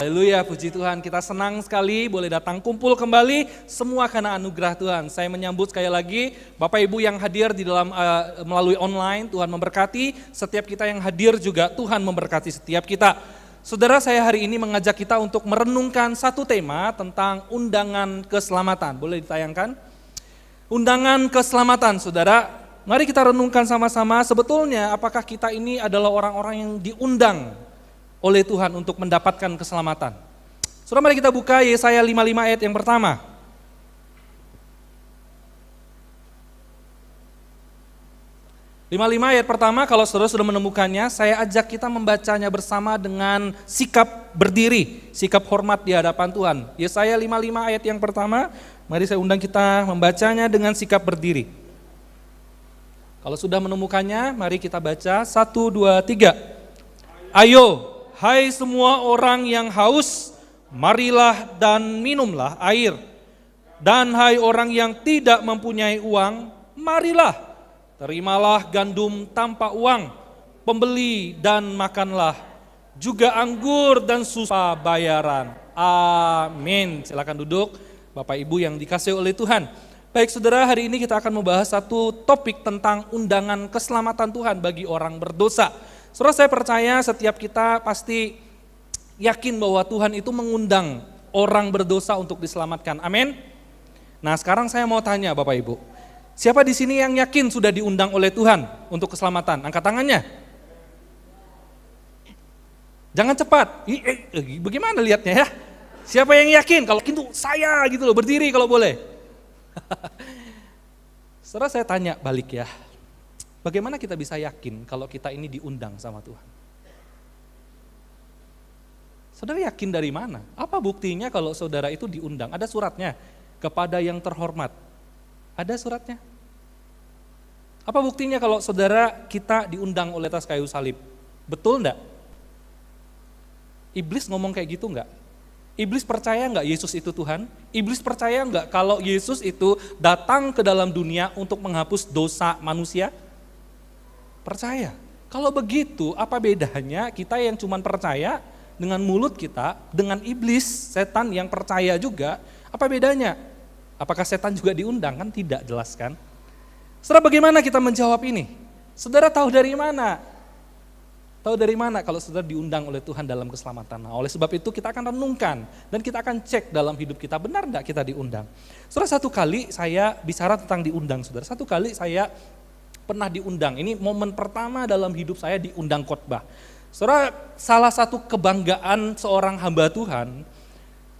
Haleluya, puji Tuhan. Kita senang sekali boleh datang kumpul kembali semua karena anugerah Tuhan. Saya menyambut sekali lagi Bapak Ibu yang hadir di dalam melalui online, Tuhan memberkati. Setiap kita yang hadir juga Tuhan memberkati setiap kita. Saudara, saya hari ini mengajak kita untuk merenungkan satu tema tentang undangan keselamatan. Boleh ditayangkan? Undangan keselamatan, saudara. Mari kita renungkan sama-sama, sebetulnya apakah kita ini adalah orang-orang yang diundang oleh Tuhan untuk mendapatkan keselamatan. Saudara, mari kita buka Yesaya 55 ayat yang pertama. Ayat pertama, kalau saudara sudah menemukannya, saya ajak kita membacanya bersama dengan sikap berdiri, sikap hormat di hadapan Tuhan. Yesaya 55 ayat yang pertama, mari saya undang kita membacanya dengan sikap berdiri. Kalau sudah menemukannya, mari kita baca 1, 2, 3. Ayo, hai semua orang yang haus, marilah dan minumlah air. Dan hai orang yang tidak mempunyai uang, marilah, terimalah gandum tanpa uang, pembeli dan makanlah, juga anggur dan susu bayaran. Amin. Silakan duduk, Bapak Ibu yang dikasihi oleh Tuhan. Baik saudara, hari ini kita akan membahas satu topik tentang undangan keselamatan Tuhan bagi orang berdosa. Saudara, saya percaya setiap kita pasti yakin bahwa Tuhan itu mengundang orang berdosa untuk diselamatkan. Amin. Nah, sekarang saya mau tanya Bapak Ibu, siapa di sini yang yakin sudah diundang oleh Tuhan untuk keselamatan? Angkat tangannya. Jangan cepat. Bagaimana lihatnya ya? Siapa yang yakin? Kalau itu saya gitu loh, berdiri kalau boleh. Saudara, saya tanya balik ya. Bagaimana kita bisa yakin kalau kita ini diundang sama Tuhan? Saudara yakin dari mana? Apa buktinya kalau saudara itu diundang? Ada suratnya, kepada yang terhormat. Ada suratnya? Apa buktinya kalau saudara kita diundang oleh atas kayu salib? Betul enggak? Iblis ngomong kayak gitu enggak? Iblis percaya enggak Yesus itu Tuhan? Iblis percaya enggak kalau Yesus itu datang ke dalam dunia untuk menghapus dosa manusia? Percaya. Kalau begitu, apa bedanya kita yang cuma percaya dengan mulut kita, dengan iblis, setan yang percaya juga, apa bedanya? Apakah setan juga diundang? Kan tidak, jelas kan? Saudara, bagaimana kita menjawab ini? Saudara tahu dari mana? Tahu dari mana kalau saudara diundang oleh Tuhan dalam keselamatan? Nah, oleh sebab itu kita akan renungkan dan kita akan cek dalam hidup kita, benar enggak kita diundang? Saudara, satu kali saya bicara tentang diundang, saudara. Satu kali saya pernah diundang, ini momen pertama dalam hidup saya diundang khotbah. Saudara, salah satu kebanggaan seorang hamba Tuhan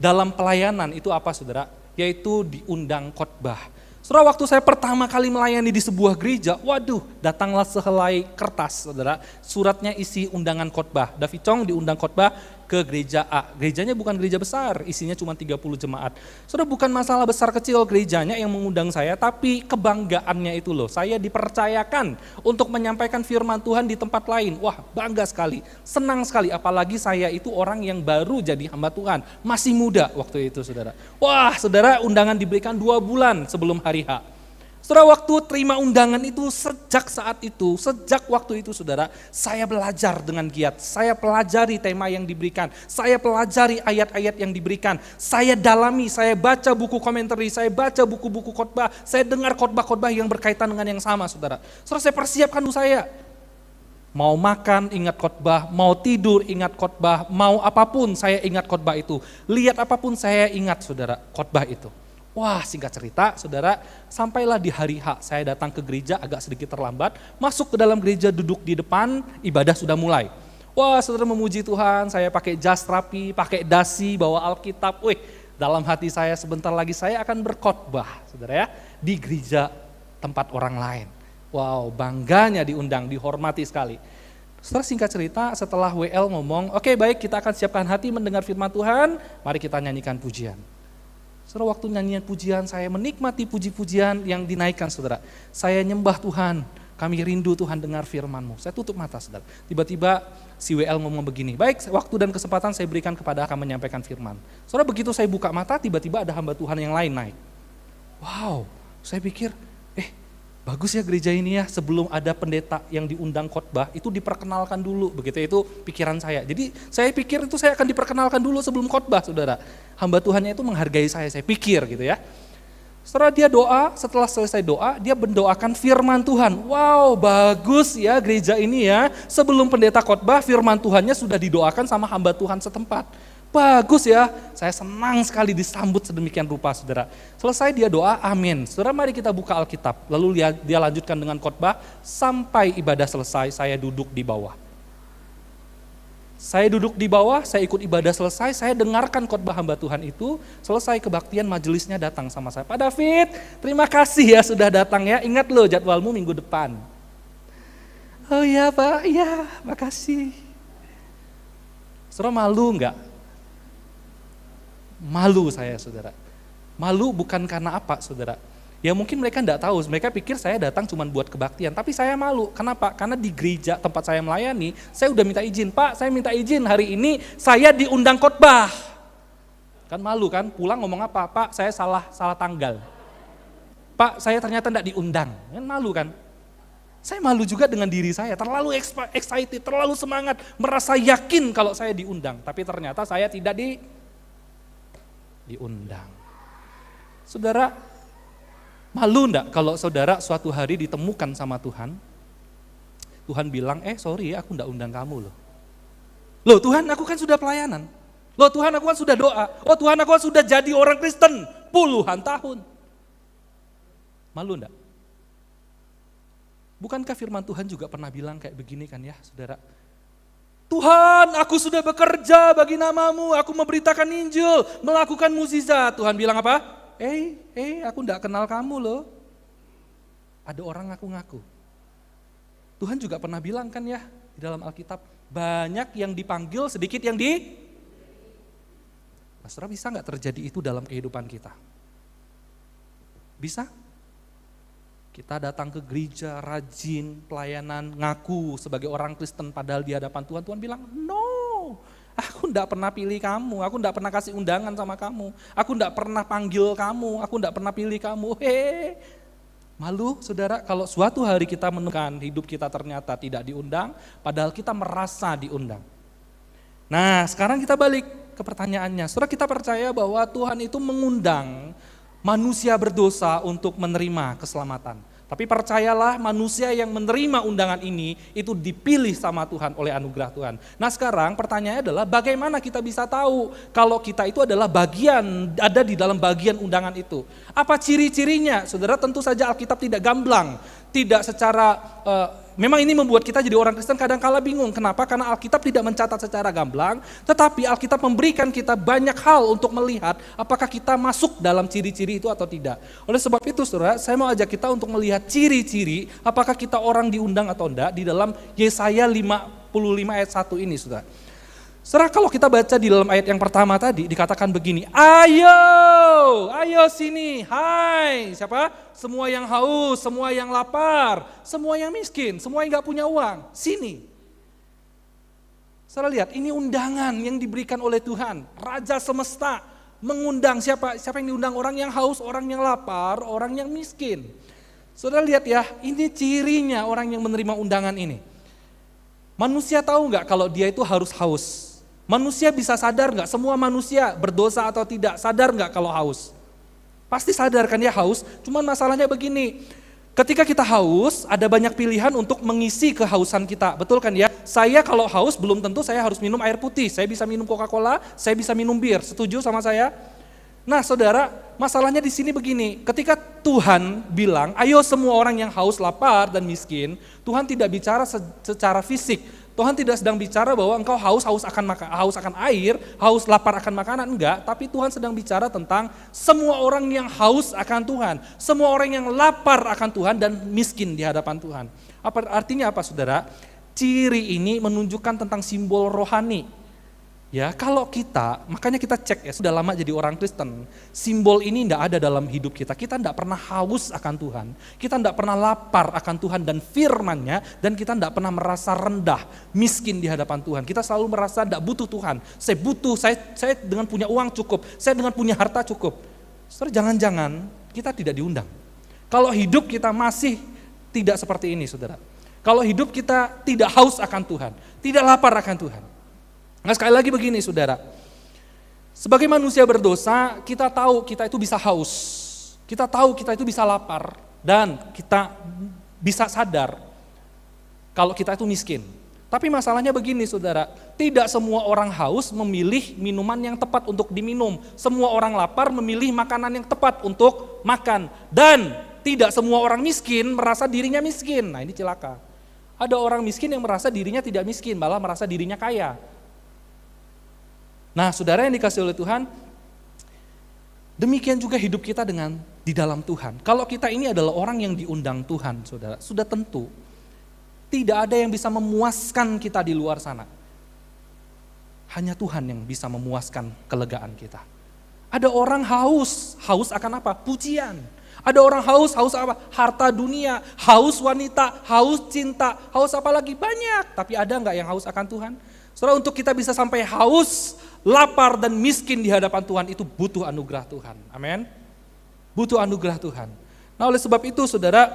dalam pelayanan itu apa saudara? Yaitu diundang khotbah. Saudara, waktu saya pertama kali melayani di sebuah gereja, waduh, datanglah sehelai kertas saudara, suratnya isi undangan khotbah. David Chong diundang khotbah ke gereja A. Gerejanya bukan gereja besar, isinya cuma 30 jemaat. Saudara, bukan masalah besar kecil gerejanya yang mengundang saya, tapi kebanggaannya itu loh. Saya dipercayakan untuk menyampaikan firman Tuhan di tempat lain. Wah, bangga sekali, senang sekali. Apalagi saya itu orang yang baru jadi hamba Tuhan, masih muda waktu itu saudara. Wah saudara, undangan diberikan 2 bulan sebelum hari H. Saudara, waktu terima undangan itu, sejak waktu itu saudara, saya belajar dengan giat, saya pelajari tema yang diberikan, saya pelajari ayat-ayat yang diberikan, saya dalami, saya baca buku komentari, saya baca buku-buku khotbah, saya dengar khotbah-khotbah yang berkaitan dengan yang sama saudara. Saudara, saya persiapkan saya, mau makan ingat khotbah, mau tidur ingat khotbah, mau apapun saya ingat khotbah itu, lihat apapun saya ingat saudara khotbah itu. Wah, singkat cerita, saudara, sampailah di hari H, saya datang ke gereja agak sedikit terlambat, masuk ke dalam gereja, duduk di depan, ibadah sudah mulai. Wah, saudara, memuji Tuhan, saya pakai jas rapi, pakai dasi, bawa Alkitab. Wih, dalam hati saya sebentar lagi saya akan berkhotbah, saudara ya, di gereja tempat orang lain. Wow, bangganya diundang, dihormati sekali. Saudara, singkat cerita, setelah WL ngomong, oke, baik, kita akan siapkan hati mendengar firman Tuhan, mari kita nyanyikan pujian. Saudara, waktu nyanyian pujian, saya menikmati puji-pujian yang dinaikkan saudara. Saya nyembah Tuhan, kami rindu Tuhan dengar firman-Mu. Saya tutup mata saudara. Tiba-tiba si WL ngomong begini, baik, waktu dan kesempatan saya berikan kepada akan menyampaikan firman. Saudara, begitu saya buka mata, tiba-tiba ada hamba Tuhan yang lain naik. Wow, saya pikir, Bagus ya gereja ini ya, sebelum ada pendeta yang diundang khotbah, itu diperkenalkan dulu, begitu itu pikiran saya. Jadi saya pikir itu saya akan diperkenalkan dulu sebelum khotbah, saudara. Hamba Tuhannya itu menghargai saya pikir gitu ya. Setelah dia doa, setelah selesai doa, dia mendoakan firman Tuhan. Wow, bagus ya gereja ini ya, sebelum pendeta khotbah, firman Tuhannya sudah didoakan sama hamba Tuhan setempat. Bagus ya, saya senang sekali disambut sedemikian rupa, saudara. Selesai dia doa, amin. Saudara, mari kita buka Alkitab, lalu dia lanjutkan dengan khotbah, sampai ibadah selesai, saya duduk di bawah. Saya duduk di bawah, saya ikut ibadah selesai, saya dengarkan khotbah hamba Tuhan itu, selesai kebaktian majelisnya datang sama saya. Pak David, terima kasih ya sudah datang ya, ingat loh jadwalmu minggu depan. Oh iya Pak, iya makasih. Saudara malu enggak? Malu saya, saudara. Malu bukan karena apa, saudara? Ya mungkin mereka enggak tahu, mereka pikir saya datang cuma buat kebaktian, tapi saya malu. Kenapa? Karena di gereja tempat saya melayani, saya udah minta izin, Pak saya minta izin hari ini saya diundang khotbah. Kan malu kan, pulang ngomong apa? Pak saya salah tanggal. Pak saya ternyata enggak diundang, kan malu kan? Saya malu juga dengan diri saya, terlalu excited, terlalu semangat, merasa yakin kalau saya diundang, tapi ternyata saya tidak diundang. Saudara, malu enggak kalau saudara suatu hari ditemukan sama Tuhan, Tuhan bilang, sorry aku enggak undang kamu loh. Loh Tuhan aku kan sudah pelayanan, loh Tuhan aku kan sudah doa, oh Tuhan aku kan sudah jadi orang Kristen puluhan tahun. Malu enggak? Bukankah firman Tuhan juga pernah bilang kayak begini kan ya saudara? Tuhan, aku sudah bekerja bagi namamu, aku memberitakan Injil, melakukan mukjizat. Tuhan bilang apa? Aku enggak kenal kamu loh. Ada orang ngaku-ngaku. Tuhan juga pernah bilang kan ya, di dalam Alkitab, banyak yang dipanggil, sedikit yang Saudara, bisa enggak terjadi itu dalam kehidupan kita? Bisa? Kita datang ke gereja, rajin, pelayanan, ngaku sebagai orang Kristen padahal di hadapan Tuhan, Tuhan bilang, no, aku enggak pernah pilih kamu, aku enggak pernah kasih undangan sama kamu, aku enggak pernah panggil kamu, aku enggak pernah pilih kamu. Malu saudara kalau suatu hari kita menemukan hidup kita ternyata tidak diundang, padahal kita merasa diundang. Nah sekarang kita balik ke pertanyaannya, saudara kita percaya bahwa Tuhan itu mengundang manusia berdosa untuk menerima keselamatan. Tapi percayalah manusia yang menerima undangan ini itu dipilih sama Tuhan oleh anugerah Tuhan. Nah sekarang pertanyaannya adalah bagaimana kita bisa tahu kalau kita itu adalah ada di dalam bagian undangan itu. Apa ciri-cirinya? Saudara tentu saja Alkitab tidak gamblang, tidak secara memang ini membuat kita jadi orang Kristen kadang-kala bingung. Kenapa? Karena Alkitab tidak mencatat secara gamblang, tetapi Alkitab memberikan kita banyak hal untuk melihat apakah kita masuk dalam ciri-ciri itu atau tidak. Oleh sebab itu saudara, saya mau ajak kita untuk melihat ciri-ciri apakah kita orang diundang atau enggak di dalam Yesaya 55 ayat 1 ini saudara. Saudara kalau kita baca di dalam ayat yang pertama tadi dikatakan begini, ayo sini, hai siapa? Semua yang haus, semua yang lapar, semua yang miskin, semua yang gak punya uang, sini. Saudara lihat, ini undangan yang diberikan oleh Tuhan, Raja Semesta mengundang siapa yang diundang? Orang yang haus, orang yang lapar, orang yang miskin. Saudara lihat ya, ini cirinya orang yang menerima undangan ini. Manusia tahu gak kalau dia itu harus haus? Manusia bisa sadar nggak? Semua manusia berdosa atau tidak, sadar nggak kalau haus? Pasti sadar kan ya haus, cuman masalahnya begini, ketika kita haus ada banyak pilihan untuk mengisi kehausan kita, betul kan ya? Saya kalau haus belum tentu saya harus minum air putih, saya bisa minum Coca-Cola, saya bisa minum bir, setuju sama saya? Nah saudara, masalahnya di sini begini, ketika Tuhan bilang, ayo semua orang yang haus, lapar dan miskin, Tuhan tidak bicara secara fisik. Tuhan tidak sedang bicara bahwa engkau haus akan air, haus lapar akan makanan, enggak. Tapi Tuhan sedang bicara tentang semua orang yang haus akan Tuhan, semua orang yang lapar akan Tuhan dan miskin di hadapan Tuhan. Artinya apa saudara? Ciri ini menunjukkan tentang simbol rohani. Ya, kalau makanya kita cek ya, sudah lama jadi orang Kristen, simbol ini tidak ada dalam hidup kita. Kita tidak pernah haus akan Tuhan, kita tidak pernah lapar akan Tuhan dan firman-Nya, dan kita tidak pernah merasa rendah, miskin di hadapan Tuhan. Kita selalu merasa tidak butuh Tuhan. Saya dengan punya uang cukup, saya dengan punya harta cukup. Saudara, jangan-jangan kita tidak diundang. Kalau hidup kita masih tidak seperti ini, saudara. Kalau hidup kita tidak haus akan Tuhan, tidak lapar akan Tuhan. Nah, sekali lagi begini, saudara. Sebagai manusia berdosa, kita tahu kita itu bisa haus. Kita tahu kita itu bisa lapar. Dan kita bisa sadar kalau kita itu miskin. Tapi masalahnya begini, saudara. Tidak semua orang haus memilih minuman yang tepat untuk diminum. Semua orang lapar memilih makanan yang tepat untuk makan. Dan tidak semua orang miskin merasa dirinya miskin. Nah, ini celaka. Ada orang miskin yang merasa dirinya tidak miskin, malah merasa dirinya kaya. Nah, saudara yang dikasih oleh Tuhan, demikian juga hidup kita di dalam Tuhan. Kalau kita ini adalah orang yang diundang Tuhan, saudara, sudah tentu tidak ada yang bisa memuaskan kita di luar sana. Hanya Tuhan yang bisa memuaskan kelegaan kita. Ada orang haus akan apa? Pujian. Ada orang haus apa? Harta dunia, haus wanita, haus cinta, haus apa lagi? Banyak. Tapi ada enggak yang haus akan Tuhan? Saudara, untuk kita bisa sampai haus, lapar dan miskin di hadapan Tuhan itu butuh anugerah Tuhan. Amin. Butuh anugerah Tuhan. Nah, oleh sebab itu, saudara,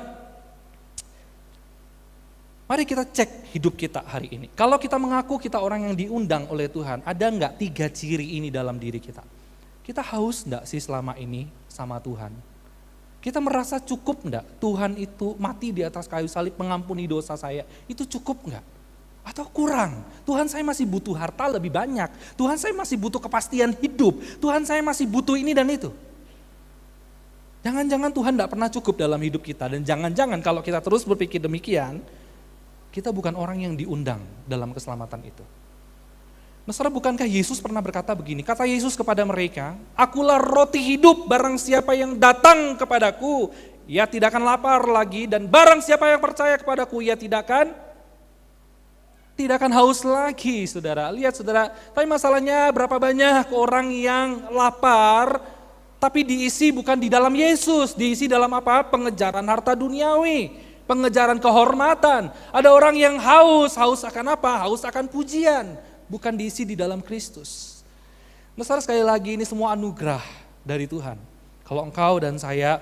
mari kita cek hidup kita hari ini. Kalau kita mengaku kita orang yang diundang oleh Tuhan, ada enggak 3 ciri ini dalam diri kita? Kita haus enggak sih selama ini sama Tuhan? Kita merasa cukup enggak Tuhan itu mati di atas kayu salib mengampuni dosa saya? Itu cukup enggak? Atau kurang? Tuhan, saya masih butuh harta lebih banyak. Tuhan, saya masih butuh kepastian hidup. Tuhan, saya masih butuh ini dan itu. Jangan-jangan Tuhan tidak pernah cukup dalam hidup kita. Dan jangan-jangan kalau kita terus berpikir demikian, kita bukan orang yang diundang dalam keselamatan itu. Nah, saudara, bukankah Yesus pernah berkata begini? Kata Yesus kepada mereka, "Akulah roti hidup, barang siapa yang datang kepadaku, ia tidak akan lapar lagi. Dan barang siapa yang percaya kepadaku, ia tidak akan haus lagi," saudara. Lihat, saudara, tapi masalahnya berapa banyak orang yang lapar, tapi diisi bukan di dalam Yesus, diisi dalam apa? Pengejaran harta duniawi, pengejaran kehormatan. Ada orang yang haus akan apa? Haus akan pujian, bukan diisi di dalam Kristus. Nah, saudara, sekali lagi ini semua anugerah dari Tuhan. Kalau engkau dan saya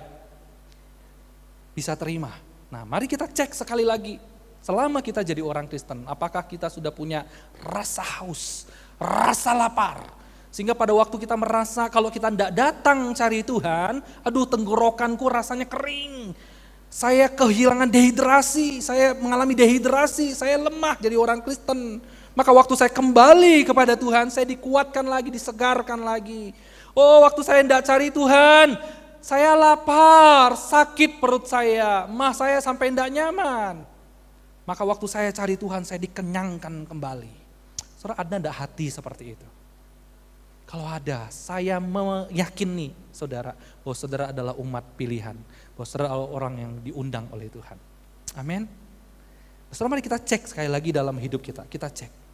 bisa terima. Nah, mari kita cek sekali lagi. Selama kita jadi orang Kristen, apakah kita sudah punya rasa haus, rasa lapar? Sehingga pada waktu kita merasa kalau kita tidak datang cari Tuhan, aduh, tenggorokanku rasanya kering. Saya kehilangan dehidrasi, saya mengalami dehidrasi, saya lemah jadi orang Kristen. Maka waktu saya kembali kepada Tuhan, saya dikuatkan lagi, disegarkan lagi. Oh, waktu saya tidak cari Tuhan, saya lapar, sakit perut saya, mah saya sampai tidak nyaman. Maka waktu saya cari Tuhan, saya dikenyangkan kembali. Saudara, ada enggak hati seperti itu? Kalau ada, saya meyakini saudara, bahwa saudara adalah umat pilihan. Bahwa saudara adalah orang yang diundang oleh Tuhan. Amin. Saudara, mari kita cek sekali lagi dalam hidup kita. Kita cek.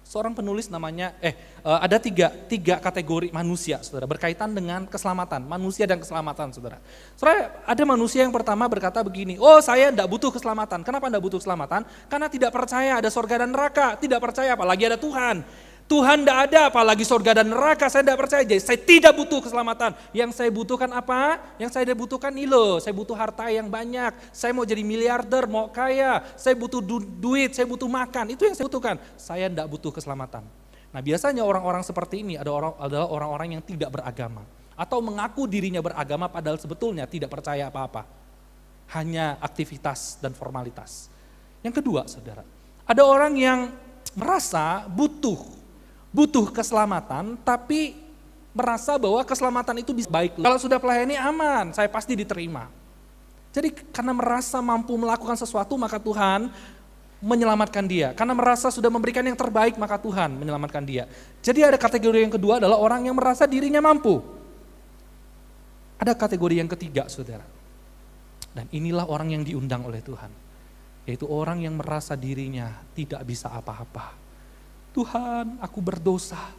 Seorang penulis namanya, ada tiga kategori manusia, saudara, berkaitan dengan keselamatan, manusia dan keselamatan, saudara. Saudara, ada manusia yang pertama berkata begini, oh, saya tidak butuh keselamatan. Kenapa tidak butuh keselamatan? Karena tidak percaya ada surga dan neraka, tidak percaya apalagi ada Tuhan. Tuhan tidak ada, apalagi surga dan neraka, saya tidak percaya, jadi saya tidak butuh keselamatan. Yang saya butuhkan apa? Yang saya butuhkan ini loh, saya butuh harta yang banyak, saya mau jadi miliarder, mau kaya, saya butuh duit, saya butuh makan, itu yang saya butuhkan. Saya tidak butuh keselamatan. Nah, biasanya orang-orang seperti ini adalah orang-orang yang tidak beragama. Atau mengaku dirinya beragama padahal sebetulnya tidak percaya apa-apa. Hanya aktivitas dan formalitas. Yang kedua, saudara, ada orang yang merasa butuh keselamatan, tapi merasa bahwa keselamatan itu bisa baik. Kalau sudah pelayani aman, saya pasti diterima. Jadi karena merasa mampu melakukan sesuatu, maka Tuhan menyelamatkan dia. Karena merasa sudah memberikan yang terbaik, maka Tuhan menyelamatkan dia. Jadi ada kategori yang kedua adalah orang yang merasa dirinya mampu. Ada kategori yang ketiga, saudara. Dan inilah orang yang diundang oleh Tuhan. Yaitu orang yang merasa dirinya tidak bisa apa-apa. Tuhan, aku berdosa.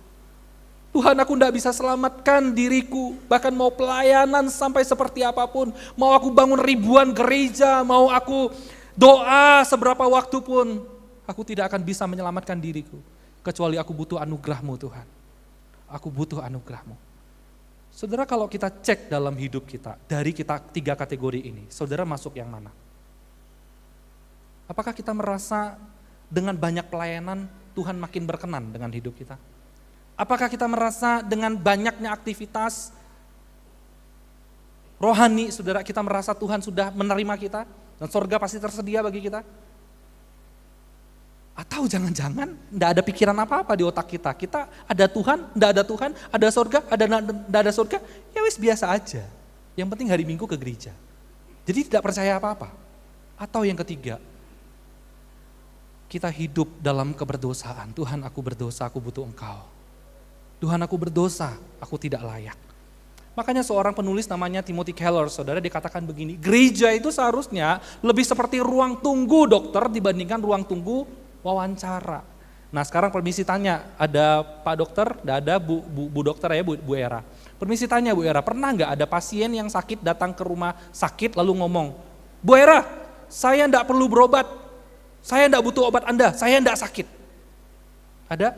Tuhan, aku tidak bisa selamatkan diriku. Bahkan mau pelayanan sampai seperti apapun. Mau aku bangun ribuan gereja. Mau aku doa seberapa waktu pun. Aku tidak akan bisa menyelamatkan diriku. Kecuali aku butuh anugerah-Mu, Tuhan. Aku butuh anugerah-Mu. Saudara, kalau kita cek dalam hidup kita. Dari kita 3 kategori ini. Saudara masuk yang mana? Apakah kita merasa dengan banyak pelayanan Tuhan makin berkenan dengan hidup kita? Apakah kita merasa dengan banyaknya aktivitas rohani, saudara, kita merasa Tuhan sudah menerima kita dan sorga pasti tersedia bagi kita? Atau jangan-jangan tidak ada pikiran apa-apa di otak kita. Kita ada Tuhan, tidak ada Tuhan, ada sorga, tidak ada sorga, ya wis biasa aja. Yang penting hari Minggu ke gereja. Jadi tidak percaya apa-apa. Atau yang ketiga, kita hidup dalam keberdosaan. Tuhan, aku berdosa, aku butuh Engkau. Tuhan, aku berdosa, aku tidak layak. Makanya seorang penulis namanya Timothy Keller, saudara, dikatakan begini, gereja itu seharusnya lebih seperti ruang tunggu dokter dibandingkan ruang tunggu wawancara. Nah sekarang permisi tanya, ada Pak Dokter, tidak ada Bu Dokter ya, Bu Era. Permisi tanya Bu Era, pernah nggak ada pasien yang sakit datang ke rumah sakit lalu ngomong, Bu Era, saya tidak perlu berobat, saya tidak butuh obat Anda, saya tidak sakit. Ada?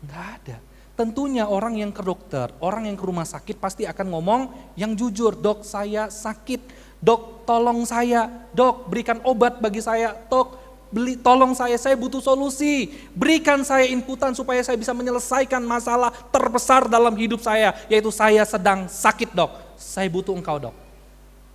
Nggak ada. Tentunya orang yang ke dokter, orang yang ke rumah sakit pasti akan ngomong yang jujur, dok saya sakit, dok tolong saya, dok berikan obat bagi saya, dok tolong saya butuh solusi, berikan saya inputan supaya saya bisa menyelesaikan masalah terbesar dalam hidup saya, yaitu saya sedang sakit dok, saya butuh Engkau dok.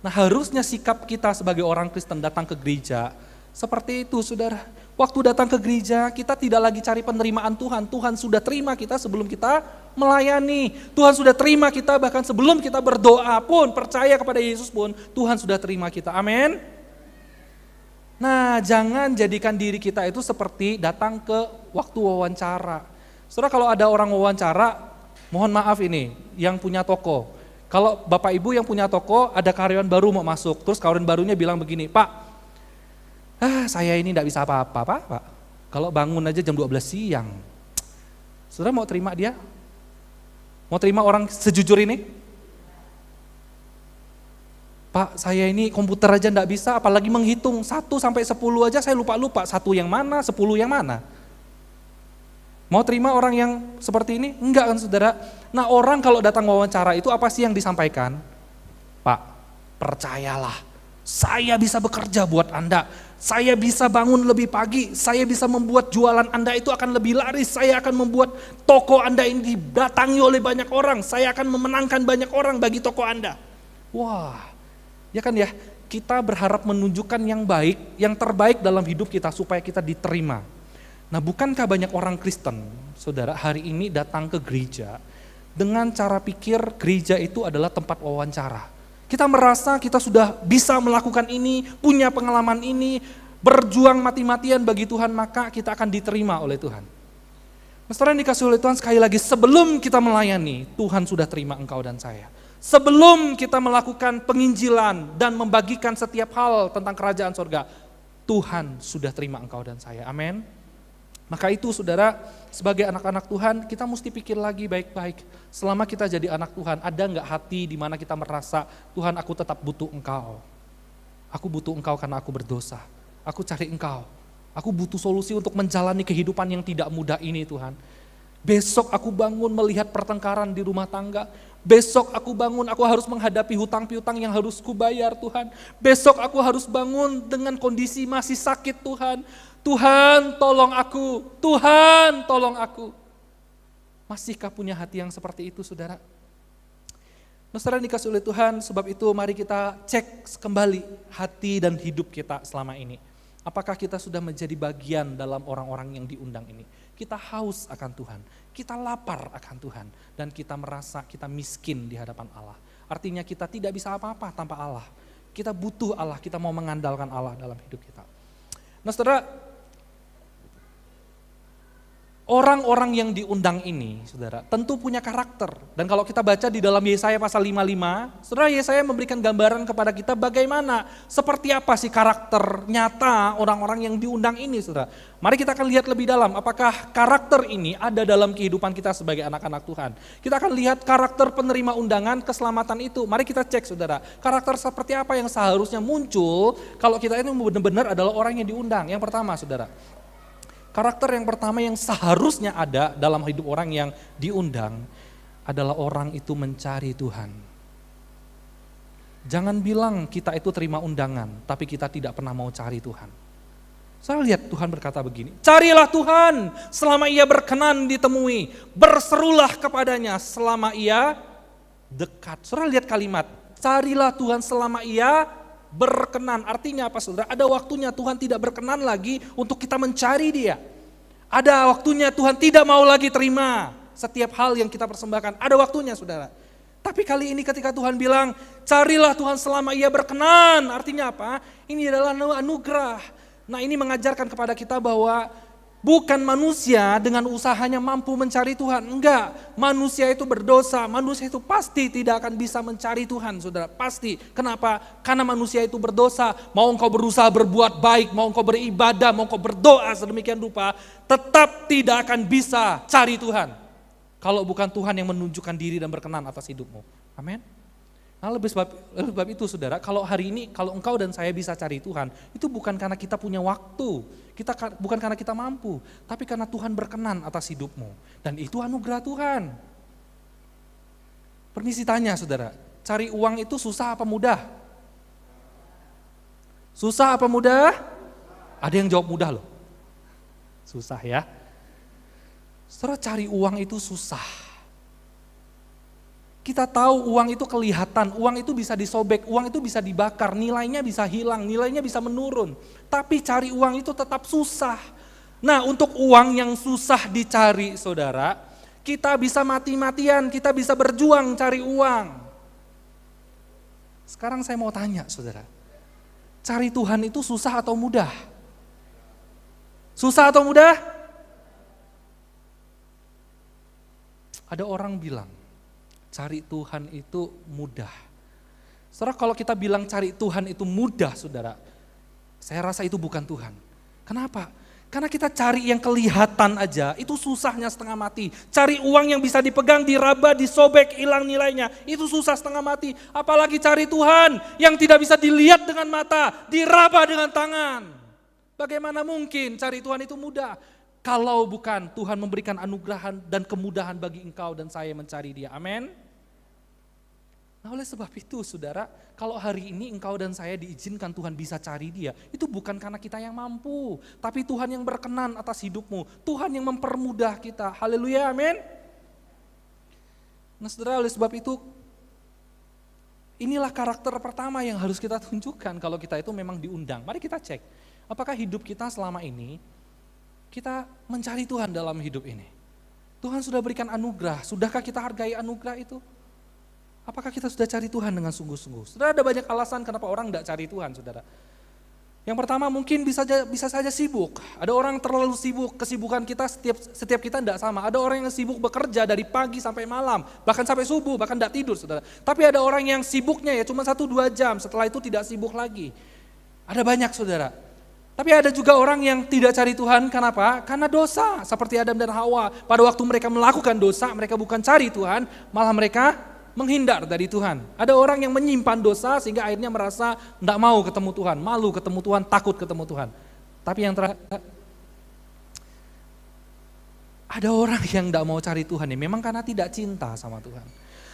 Nah harusnya sikap kita sebagai orang Kristen datang ke gereja, seperti itu saudara. Waktu datang ke gereja kita tidak lagi cari penerimaan Tuhan, Tuhan sudah terima kita sebelum kita melayani, Tuhan sudah terima kita bahkan sebelum kita berdoa pun, percaya kepada Yesus pun, Tuhan sudah terima kita, amin. Nah jangan jadikan diri kita itu seperti datang ke waktu wawancara. Saudara kalau ada orang wawancara, mohon maaf ini yang punya toko, kalau Bapak Ibu yang punya toko ada karyawan baru mau masuk, terus karyawan barunya bilang begini, Pak, saya ini tidak bisa apa-apa Pak, kalau bangun aja jam 12 siang. Saudara mau terima dia? Mau terima orang sejujur ini? Pak saya ini komputer aja tidak bisa, apalagi menghitung 1 sampai 10 aja saya lupa-lupa, 1 yang mana, 10 yang mana. Mau terima orang yang seperti ini? Enggak kan saudara? Nah orang kalau datang wawancara itu apa sih yang disampaikan? Pak percayalah, saya bisa bekerja buat Anda, saya bisa bangun lebih pagi, saya bisa membuat jualan Anda itu akan lebih laris, saya akan membuat toko Anda ini didatangi oleh banyak orang, saya akan memenangkan banyak orang bagi toko Anda. Wah, ya kan ya, kita berharap menunjukkan yang baik, yang terbaik dalam hidup kita supaya kita diterima. Nah bukankah banyak orang Kristen, saudara, hari ini datang ke gereja dengan cara pikir gereja itu adalah tempat wawancara. Kita merasa kita sudah bisa melakukan ini, punya pengalaman ini, berjuang mati-matian bagi Tuhan, maka kita akan diterima oleh Tuhan. Saudara yang dikasih oleh Tuhan, sekali lagi sebelum kita melayani, Tuhan sudah terima engkau dan saya. Sebelum kita melakukan penginjilan dan membagikan setiap hal tentang kerajaan sorga, Tuhan sudah terima engkau dan saya, amin. Maka itu saudara, sebagai anak-anak Tuhan, kita mesti pikir lagi baik-baik. Selama kita jadi anak Tuhan, ada enggak hati di mana kita merasa, Tuhan aku tetap butuh Engkau. Aku butuh Engkau karena aku berdosa. Aku cari Engkau. Aku butuh solusi untuk menjalani kehidupan yang tidak mudah ini Tuhan. Besok aku bangun melihat pertengkaran di rumah tangga. Besok aku bangun, aku harus menghadapi hutang-piutang yang harus kubayar Tuhan. Besok aku harus bangun dengan kondisi masih sakit Tuhan. Tuhan tolong aku, Tuhan tolong aku. Masihkah punya hati yang seperti itu saudara? Nah, saudara dikasih oleh Tuhan, sebab itu mari kita cek kembali hati dan hidup kita selama ini. Apakah kita sudah menjadi bagian dalam orang-orang yang diundang ini? Kita haus akan Tuhan, kita lapar akan Tuhan, dan kita merasa kita miskin di hadapan Allah. Artinya kita tidak bisa apa-apa tanpa Allah. Kita butuh Allah, kita mau mengandalkan Allah dalam hidup kita. Nah saudara, orang-orang yang diundang ini, saudara, tentu punya karakter. Dan kalau kita baca di dalam Yesaya pasal 55, saudara, Yesaya memberikan gambaran kepada kita bagaimana, seperti apa sih karakter nyata orang-orang yang diundang ini, saudara. Mari kita akan lihat lebih dalam, apakah karakter ini ada dalam kehidupan kita sebagai anak-anak Tuhan. Kita akan lihat karakter penerima undangan keselamatan itu. Mari kita cek, saudara, karakter seperti apa yang seharusnya muncul kalau kita ini benar-benar adalah orang yang diundang. Yang pertama, saudara, karakter yang pertama yang seharusnya ada dalam hidup orang yang diundang adalah orang itu mencari Tuhan. Jangan bilang kita itu terima undangan, tapi kita tidak pernah mau cari Tuhan. Saya lihat Tuhan berkata begini, carilah Tuhan selama ia berkenan ditemui, berserulah kepadanya selama ia dekat. Saudara lihat kalimat, carilah Tuhan selama ia berkenan. Artinya apa saudara? Ada waktunya Tuhan tidak berkenan lagi untuk kita mencari dia. Ada waktunya Tuhan tidak mau lagi terima setiap hal yang kita persembahkan. Ada waktunya saudara. Tapi kali ini ketika Tuhan bilang, carilah Tuhan selama ia berkenan. Artinya apa? Ini adalah anugerah. Nah ini mengajarkan kepada kita bahwa bukan manusia dengan usahanya mampu mencari Tuhan. Enggak, manusia itu berdosa, manusia itu pasti tidak akan bisa mencari Tuhan saudara. Pasti, kenapa? Karena manusia itu berdosa. Mau engkau berusaha berbuat baik, mau engkau beribadah, mau engkau berdoa sedemikian rupa, tetap tidak akan bisa cari Tuhan. Kalau bukan Tuhan yang menunjukkan diri dan berkenan atas hidupmu. Amin. Nah lebih sebab itu saudara, kalau hari ini, kalau engkau dan saya bisa cari Tuhan, itu bukan karena kita punya waktu, bukan karena kita mampu, tapi karena Tuhan berkenan atas hidupmu. Dan itu anugerah Tuhan. Permisi tanya saudara, cari uang itu susah apa mudah? Susah apa mudah? Ada yang jawab mudah loh. Susah ya. Saudara, cari uang itu susah. Kita tahu uang itu kelihatan, uang itu bisa disobek, uang itu bisa dibakar, nilainya bisa hilang, nilainya bisa menurun. Tapi cari uang itu tetap susah. Nah untuk uang yang susah dicari saudara, kita bisa mati-matian, kita bisa berjuang cari uang. Sekarang saya mau tanya saudara, cari Tuhan itu susah atau mudah? Susah atau mudah? Ada orang bilang, cari Tuhan itu mudah. Saudara, kalau kita bilang cari Tuhan itu mudah, saudara, saya rasa itu bukan Tuhan. Kenapa? Karena kita cari yang kelihatan aja, itu susahnya setengah mati. Cari uang yang bisa dipegang, diraba, disobek, hilang nilainya, itu susah setengah mati. Apalagi cari Tuhan yang tidak bisa dilihat dengan mata, diraba dengan tangan. Bagaimana mungkin cari Tuhan itu mudah? Kalau bukan Tuhan memberikan anugerah dan kemudahan bagi engkau dan saya mencari dia. Amin. Nah oleh sebab itu saudara, kalau hari ini engkau dan saya diizinkan Tuhan bisa cari dia, itu bukan karena kita yang mampu, tapi Tuhan yang berkenan atas hidupmu, Tuhan yang mempermudah kita. Haleluya, amin. Nah saudara, oleh sebab itu, inilah karakter pertama yang harus kita tunjukkan kalau kita itu memang diundang. Mari kita cek, apakah hidup kita selama ini, kita mencari Tuhan dalam hidup ini. Tuhan sudah berikan anugerah, sudahkah kita hargai anugerah itu? Apakah kita sudah cari Tuhan dengan sungguh-sungguh? Saudara, ada banyak alasan kenapa orang tidak cari Tuhan, saudara. Yang pertama mungkin bisa saja sibuk. Ada orang terlalu sibuk, kesibukan kita setiap kita tidak sama. Ada orang yang sibuk bekerja dari pagi sampai malam, bahkan sampai subuh, bahkan tidak tidur, saudara. Tapi ada orang yang sibuknya ya cuma 1-2 jam, setelah itu tidak sibuk lagi. Ada banyak saudara. Tapi ada juga orang yang tidak cari Tuhan, kenapa? Karena dosa, seperti Adam dan Hawa. Pada waktu mereka melakukan dosa, mereka bukan cari Tuhan, malah mereka menghindar dari Tuhan. Ada orang yang menyimpan dosa sehingga akhirnya merasa tidak mau ketemu Tuhan, malu ketemu Tuhan, takut ketemu Tuhan. Tapi yang terakhir, ada orang yang tidak mau cari Tuhan ya memang karena tidak cinta sama Tuhan.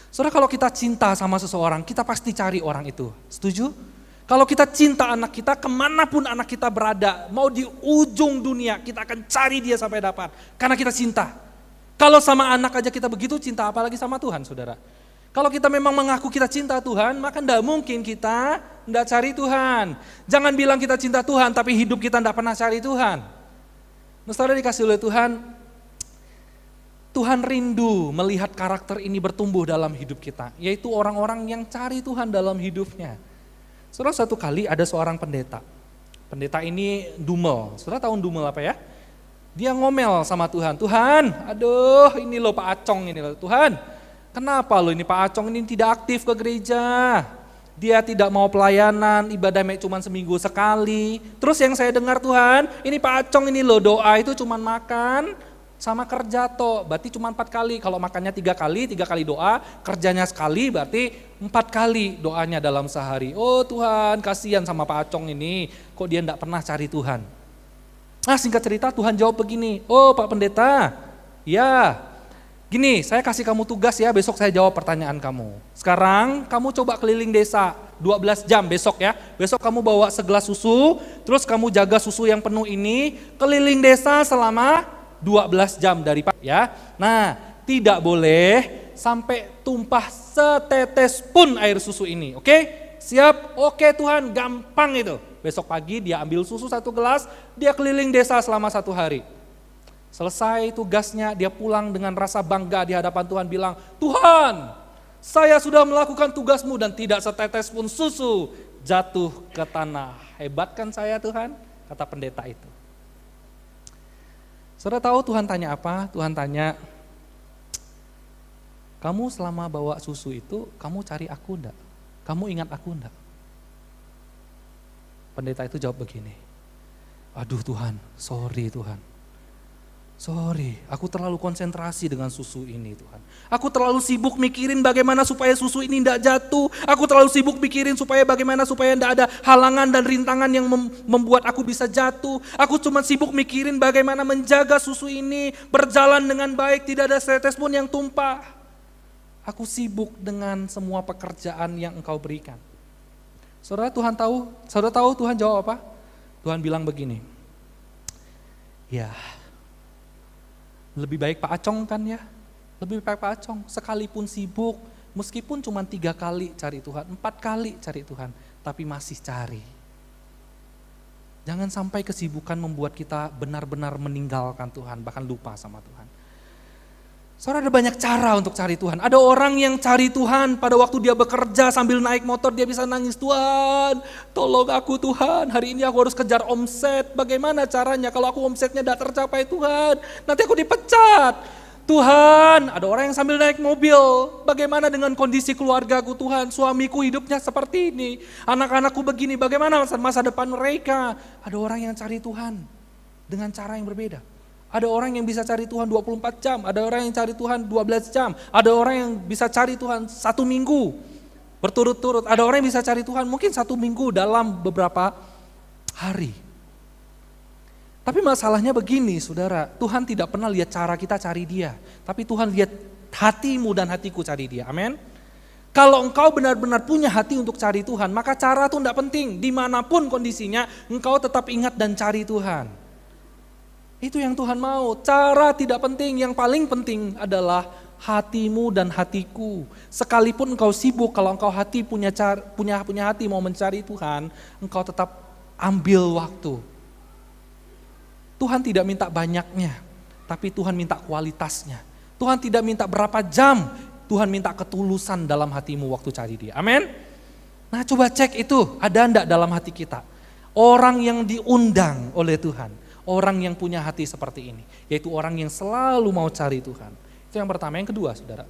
Saudara, kalau kita cinta sama seseorang, kita pasti cari orang itu. Setuju? Kalau kita cinta anak kita, kemanapun anak kita berada, mau di ujung dunia, kita akan cari dia sampai dapat. Karena kita cinta. Kalau sama anak aja kita begitu cinta, apalagi sama Tuhan, saudara. Kalau kita memang mengaku kita cinta Tuhan, maka tidak mungkin kita tidak cari Tuhan. Jangan bilang kita cinta Tuhan, tapi hidup kita tidak pernah cari Tuhan. Nah, saudara dikasih oleh Tuhan, Tuhan rindu melihat karakter ini bertumbuh dalam hidup kita, yaitu orang-orang yang cari Tuhan dalam hidupnya. Saudara, satu kali ada seorang pendeta. Pendeta ini dumel. Saudara tahu dumel apa ya? Dia ngomel sama Tuhan. Tuhan, aduh ini loh Pak Acong ini loh. Tuhan, kenapa loh ini Pak Acong ini tidak aktif ke gereja? Dia tidak mau pelayanan, ibadah cuma seminggu sekali. Terus yang saya dengar Tuhan, ini Pak Acong ini loh doa itu cuma makan sama kerja toh, berarti cuma 4 kali. Kalau makannya 3 kali doa, kerjanya sekali, berarti 4 kali doanya dalam sehari. Oh Tuhan, kasihan sama Pak Acong ini, kok dia enggak pernah cari Tuhan. Nah singkat cerita Tuhan jawab begini, oh Pak Pendeta, ya gini saya kasih kamu tugas ya, besok saya jawab pertanyaan kamu. Sekarang kamu coba keliling desa, 12 jam besok ya. Besok kamu bawa segelas susu, terus kamu jaga susu yang penuh ini keliling desa selama 12 jam dari pagi ya. Nah, tidak boleh sampai tumpah setetes pun air susu ini. Oke? Siap? Oke Tuhan, gampang itu. Besok pagi dia ambil susu 1 gelas, dia keliling desa selama 1 hari. Selesai tugasnya, dia pulang dengan rasa bangga di hadapan Tuhan bilang, Tuhan, saya sudah melakukan tugasmu dan tidak setetes pun susu jatuh ke tanah. Hebat kan saya Tuhan? Kata pendeta itu. Saudara tahu Tuhan tanya apa? Tuhan tanya, kamu selama bawa susu itu, kamu cari aku enggak? Kamu ingat aku enggak? Pendeta itu jawab begini, aduh Tuhan, sorry Tuhan. Sorry, aku terlalu konsentrasi dengan susu ini Tuhan. Aku terlalu sibuk mikirin bagaimana supaya susu ini tidak jatuh. Aku terlalu sibuk mikirin bagaimana supaya tidak ada halangan dan rintangan yang membuat aku bisa jatuh. Aku cuma sibuk mikirin bagaimana menjaga susu ini berjalan dengan baik, tidak ada setetes pun yang tumpah. Aku sibuk dengan semua pekerjaan yang Engkau berikan. Saudara tahu Tuhan jawab apa? Tuhan bilang begini, ya, lebih baik Pak Acong kan ya, lebih baik Pak Acong sekalipun sibuk, meskipun cuma 3 kali cari Tuhan, 4 kali cari Tuhan, tapi masih cari. Jangan sampai kesibukan membuat kita benar-benar meninggalkan Tuhan, bahkan lupa sama Tuhan. Saudara, ada banyak cara untuk cari Tuhan. Ada orang yang cari Tuhan pada waktu dia bekerja sambil naik motor dia bisa nangis, Tuhan tolong aku Tuhan, hari ini aku harus kejar omset, bagaimana caranya kalau aku omsetnya tidak tercapai Tuhan, nanti aku dipecat. Tuhan, ada orang yang sambil naik mobil, bagaimana dengan kondisi keluargaku Tuhan, suamiku hidupnya seperti ini, anak-anakku begini, bagaimana masa depan mereka. Ada orang yang cari Tuhan dengan cara yang berbeda. Ada orang yang bisa cari Tuhan 24 jam, ada orang yang cari Tuhan 12 jam, ada orang yang bisa cari Tuhan 1 minggu berturut-turut, ada orang yang bisa cari Tuhan mungkin 1 minggu dalam beberapa hari. Tapi masalahnya begini saudara, Tuhan tidak pernah lihat cara kita cari dia, tapi Tuhan lihat hatimu dan hatiku cari dia, amin. Kalau engkau benar-benar punya hati untuk cari Tuhan, maka cara itu tidak penting, dimanapun kondisinya engkau tetap ingat dan cari Tuhan. Itu yang Tuhan mau, cara tidak penting, yang paling penting adalah hatimu dan hatiku. Sekalipun engkau sibuk, kalau engkau punya hati mau mencari Tuhan, engkau tetap ambil waktu. Tuhan tidak minta banyaknya, tapi Tuhan minta kualitasnya. Tuhan tidak minta berapa jam, Tuhan minta ketulusan dalam hatimu waktu cari dia. Amin. Nah coba cek itu, ada enggak dalam hati kita? Orang yang diundang oleh Tuhan. Orang yang punya hati seperti ini, yaitu orang yang selalu mau cari Tuhan. Itu yang pertama. Yang kedua saudara,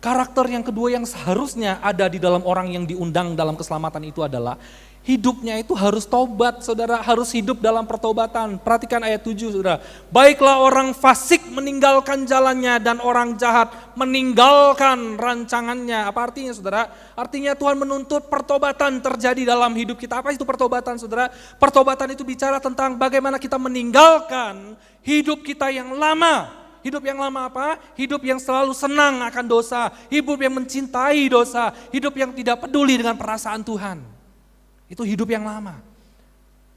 karakter yang kedua yang seharusnya ada di dalam orang yang diundang dalam keselamatan itu adalah hidupnya itu harus tobat saudara, harus hidup dalam pertobatan. Perhatikan ayat 7 saudara, baiklah orang fasik meninggalkan jalannya dan orang jahat meninggalkan rancangannya. Apa artinya saudara? Artinya Tuhan menuntut pertobatan terjadi dalam hidup kita. Apa itu pertobatan saudara? Pertobatan itu bicara tentang bagaimana kita meninggalkan hidup kita yang lama. Hidup yang lama apa? Hidup yang selalu senang akan dosa, hidup yang mencintai dosa, hidup yang tidak peduli dengan perasaan Tuhan. Itu hidup yang lama.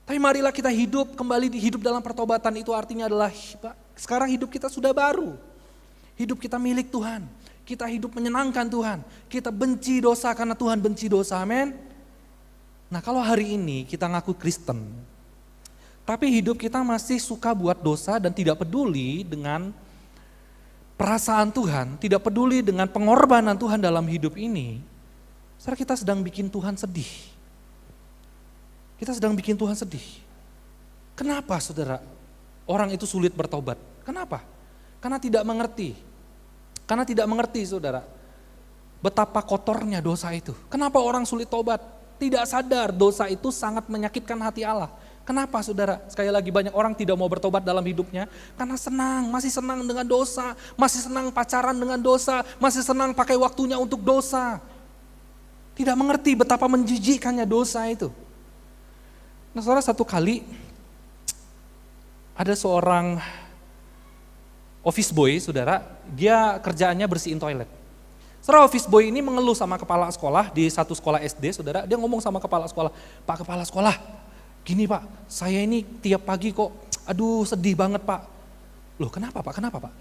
Tapi marilah kita hidup dalam pertobatan. Itu artinya adalah sekarang hidup kita sudah baru. Hidup kita milik Tuhan. Kita hidup menyenangkan Tuhan. Kita benci dosa karena Tuhan benci dosa, amin. Nah kalau hari ini kita ngaku Kristen, tapi hidup kita masih suka buat dosa dan tidak peduli dengan perasaan Tuhan, tidak peduli dengan pengorbanan Tuhan dalam hidup ini, saudara, kita sedang bikin Tuhan sedih. Kita sedang bikin Tuhan sedih. Kenapa saudara? Orang itu sulit bertobat. Kenapa? Karena tidak mengerti. Karena tidak mengerti saudara, betapa kotornya dosa itu. Kenapa orang sulit tobat? Tidak sadar dosa itu sangat menyakitkan hati Allah. Kenapa saudara? Sekali lagi banyak orang tidak mau bertobat dalam hidupnya karena masih senang dengan dosa, masih senang pacaran dengan dosa, masih senang pakai waktunya untuk dosa. Tidak mengerti betapa menjijikkannya dosa itu. Nah saudara, satu kali ada seorang office boy saudara, dia kerjaannya bersihin toilet. Saudara, office boy ini mengeluh sama kepala sekolah di satu sekolah SD, saudara. Dia ngomong sama kepala sekolah, Pak kepala sekolah, gini Pak, saya ini tiap pagi kok, aduh sedih banget Pak. Loh kenapa Pak, kenapa Pak?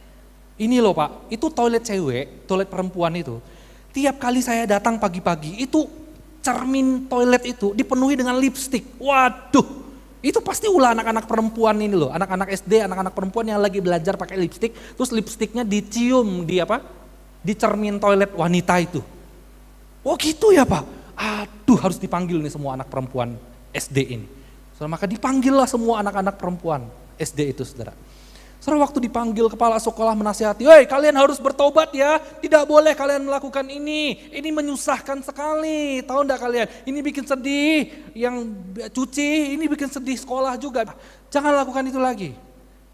Ini loh Pak, itu toilet cewek, toilet perempuan itu. Tiap kali saya datang pagi-pagi, itu cermin toilet itu dipenuhi dengan lipstik. Waduh, itu pasti ulah anak-anak perempuan ini loh, anak-anak SD, anak-anak perempuan yang lagi belajar pakai lipstik, terus lipstiknya dicium di di cermin toilet wanita itu. Oh gitu ya Pak, aduh harus dipanggil nih semua anak perempuan SD ini. Saudara, maka dipanggillah semua anak-anak perempuan SD itu saudara. Saudara, waktu dipanggil kepala sekolah menasihati, "Hei, kalian harus bertobat ya, tidak boleh kalian melakukan ini menyusahkan sekali, tahu enggak kalian, ini bikin sedih, yang cuci ini bikin sedih sekolah juga, jangan lakukan itu lagi."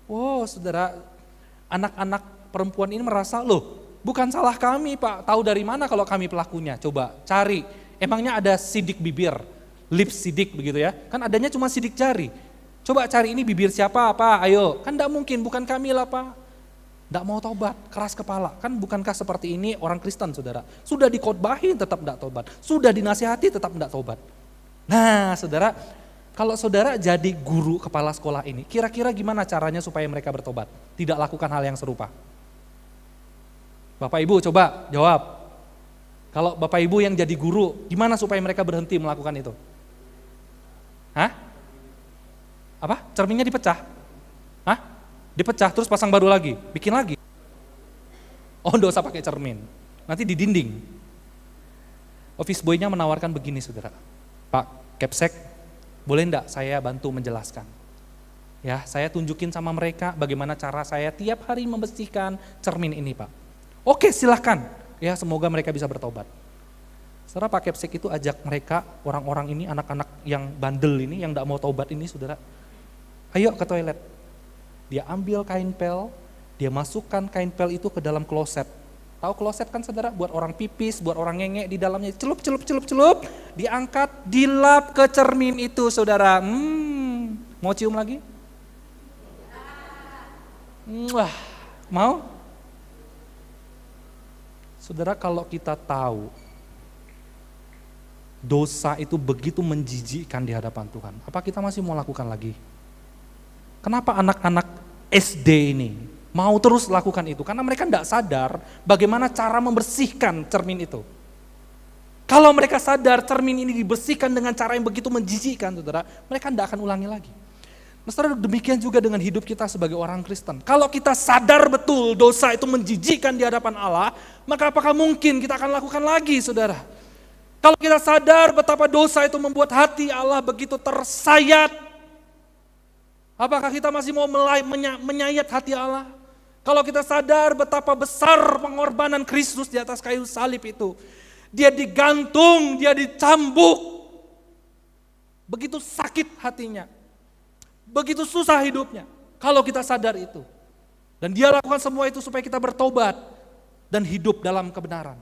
Oh saudara, anak-anak perempuan ini merasa, loh bukan salah kami Pak, tahu dari mana kalau kami pelakunya, coba cari, emangnya ada sidik bibir, lip sidik begitu ya, kan adanya cuma sidik jari. Coba cari ini bibir siapa Pak, ayo. Kan enggak mungkin, bukan kami lah Pak. Enggak mau tobat, keras kepala. Kan bukankah seperti ini orang Kristen saudara. Sudah dikhotbahin tetap enggak tobat. Sudah dinasihati tetap enggak tobat. Nah saudara, kalau saudara jadi guru kepala sekolah ini, kira-kira gimana caranya supaya mereka bertobat? Tidak lakukan hal yang serupa. Bapak Ibu coba jawab. Kalau Bapak Ibu yang jadi guru, gimana supaya mereka berhenti melakukan itu? Hah? Apa? Cerminnya dipecah? Hah? Dipecah terus pasang baru lagi? Bikin lagi? Oh enggak usah pakai cermin, nanti di dinding. Office boy-nya menawarkan begini saudara, Pak Kepsek, boleh enggak saya bantu menjelaskan? Ya, saya tunjukin sama mereka bagaimana cara saya tiap hari membersihkan cermin ini Pak. Oke silahkan, ya semoga mereka bisa bertobat. Saudara, Pak Kepsek itu ajak mereka, orang-orang ini, anak-anak yang bandel ini, yang enggak mau tobat ini saudara, ayo ke toilet. Dia ambil kain pel, dia masukkan kain pel itu ke dalam kloset. Tahu kloset kan saudara, buat orang pipis, buat orang ngenge di dalamnya, celup, diangkat, dilap ke cermin itu saudara. Mau cium lagi? Wah, mau? Saudara, kalau kita tahu dosa itu begitu menjijikkan di hadapan Tuhan, apa kita masih mau lakukan lagi? Kenapa anak-anak SD ini mau terus lakukan itu? Karena mereka tidak sadar bagaimana cara membersihkan cermin itu. Kalau mereka sadar cermin ini dibersihkan dengan cara yang begitu menjijikkan, saudara, mereka tidak akan ulangi lagi. Nah, saudara, demikian juga dengan hidup kita sebagai orang Kristen. Kalau kita sadar betul dosa itu menjijikkan di hadapan Allah, maka apakah mungkin kita akan lakukan lagi, saudara? Kalau kita sadar betapa dosa itu membuat hati Allah begitu tersayat, apakah kita masih mau menyayat hati Allah? Kalau kita sadar betapa besar pengorbanan Kristus di atas kayu salib itu, dia digantung, dia dicambuk, begitu sakit hatinya, begitu susah hidupnya. Kalau kita sadar itu, dan dia lakukan semua itu supaya kita bertobat dan hidup dalam kebenaran,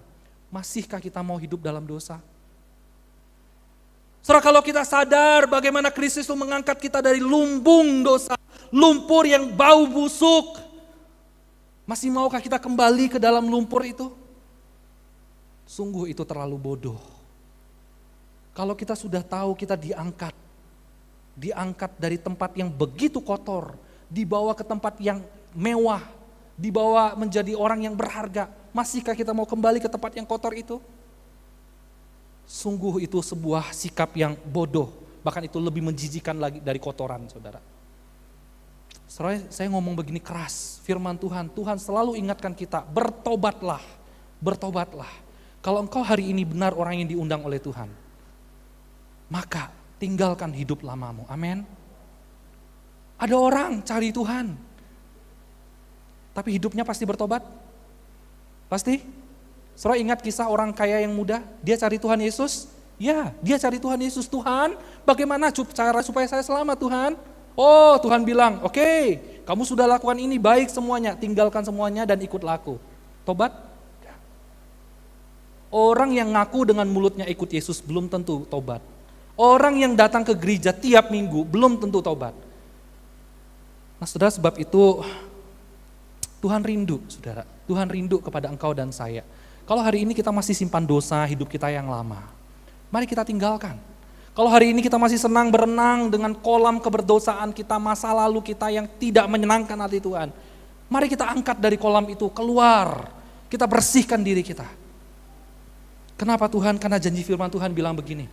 masihkah kita mau hidup dalam dosa? Saudara, kalau kita sadar bagaimana Kristus itu mengangkat kita dari lumbung dosa, lumpur yang bau busuk, masih maukah kita kembali ke dalam lumpur itu? Sungguh itu terlalu bodoh. Kalau kita sudah tahu kita diangkat dari tempat yang begitu kotor, dibawa ke tempat yang mewah, dibawa menjadi orang yang berharga, masihkah kita mau kembali ke tempat yang kotor itu? Sungguh itu sebuah sikap yang bodoh, bahkan itu lebih menjijikan lagi dari kotoran, saudara. Saya ngomong begini keras, firman Tuhan selalu ingatkan kita, bertobatlah, bertobatlah. Kalau engkau hari ini benar orang yang diundang oleh Tuhan, maka tinggalkan hidup lamamu, amin. Ada orang cari Tuhan, tapi hidupnya pasti bertobat? Pasti? Saudara ingat kisah orang kaya yang muda, dia cari Tuhan Yesus? Ya, dia cari Tuhan Yesus. Tuhan, bagaimana cara supaya saya selamat Tuhan? Oh, Tuhan bilang, oke, kamu sudah lakukan ini baik semuanya, tinggalkan semuanya dan ikutlah aku. Tobat? Orang yang ngaku dengan mulutnya ikut Yesus belum tentu tobat. Orang yang datang ke gereja tiap minggu belum tentu tobat. Nah saudara, sebab itu Tuhan rindu, saudara. Tuhan rindu kepada engkau dan saya. Kalau hari ini kita masih simpan dosa hidup kita yang lama, mari kita tinggalkan. Kalau hari ini kita masih senang berenang dengan kolam keberdosaan kita, masa lalu kita yang tidak menyenangkan hati Tuhan, mari kita angkat dari kolam itu, keluar. Kita bersihkan diri kita. Kenapa Tuhan? Karena janji firman Tuhan bilang begini.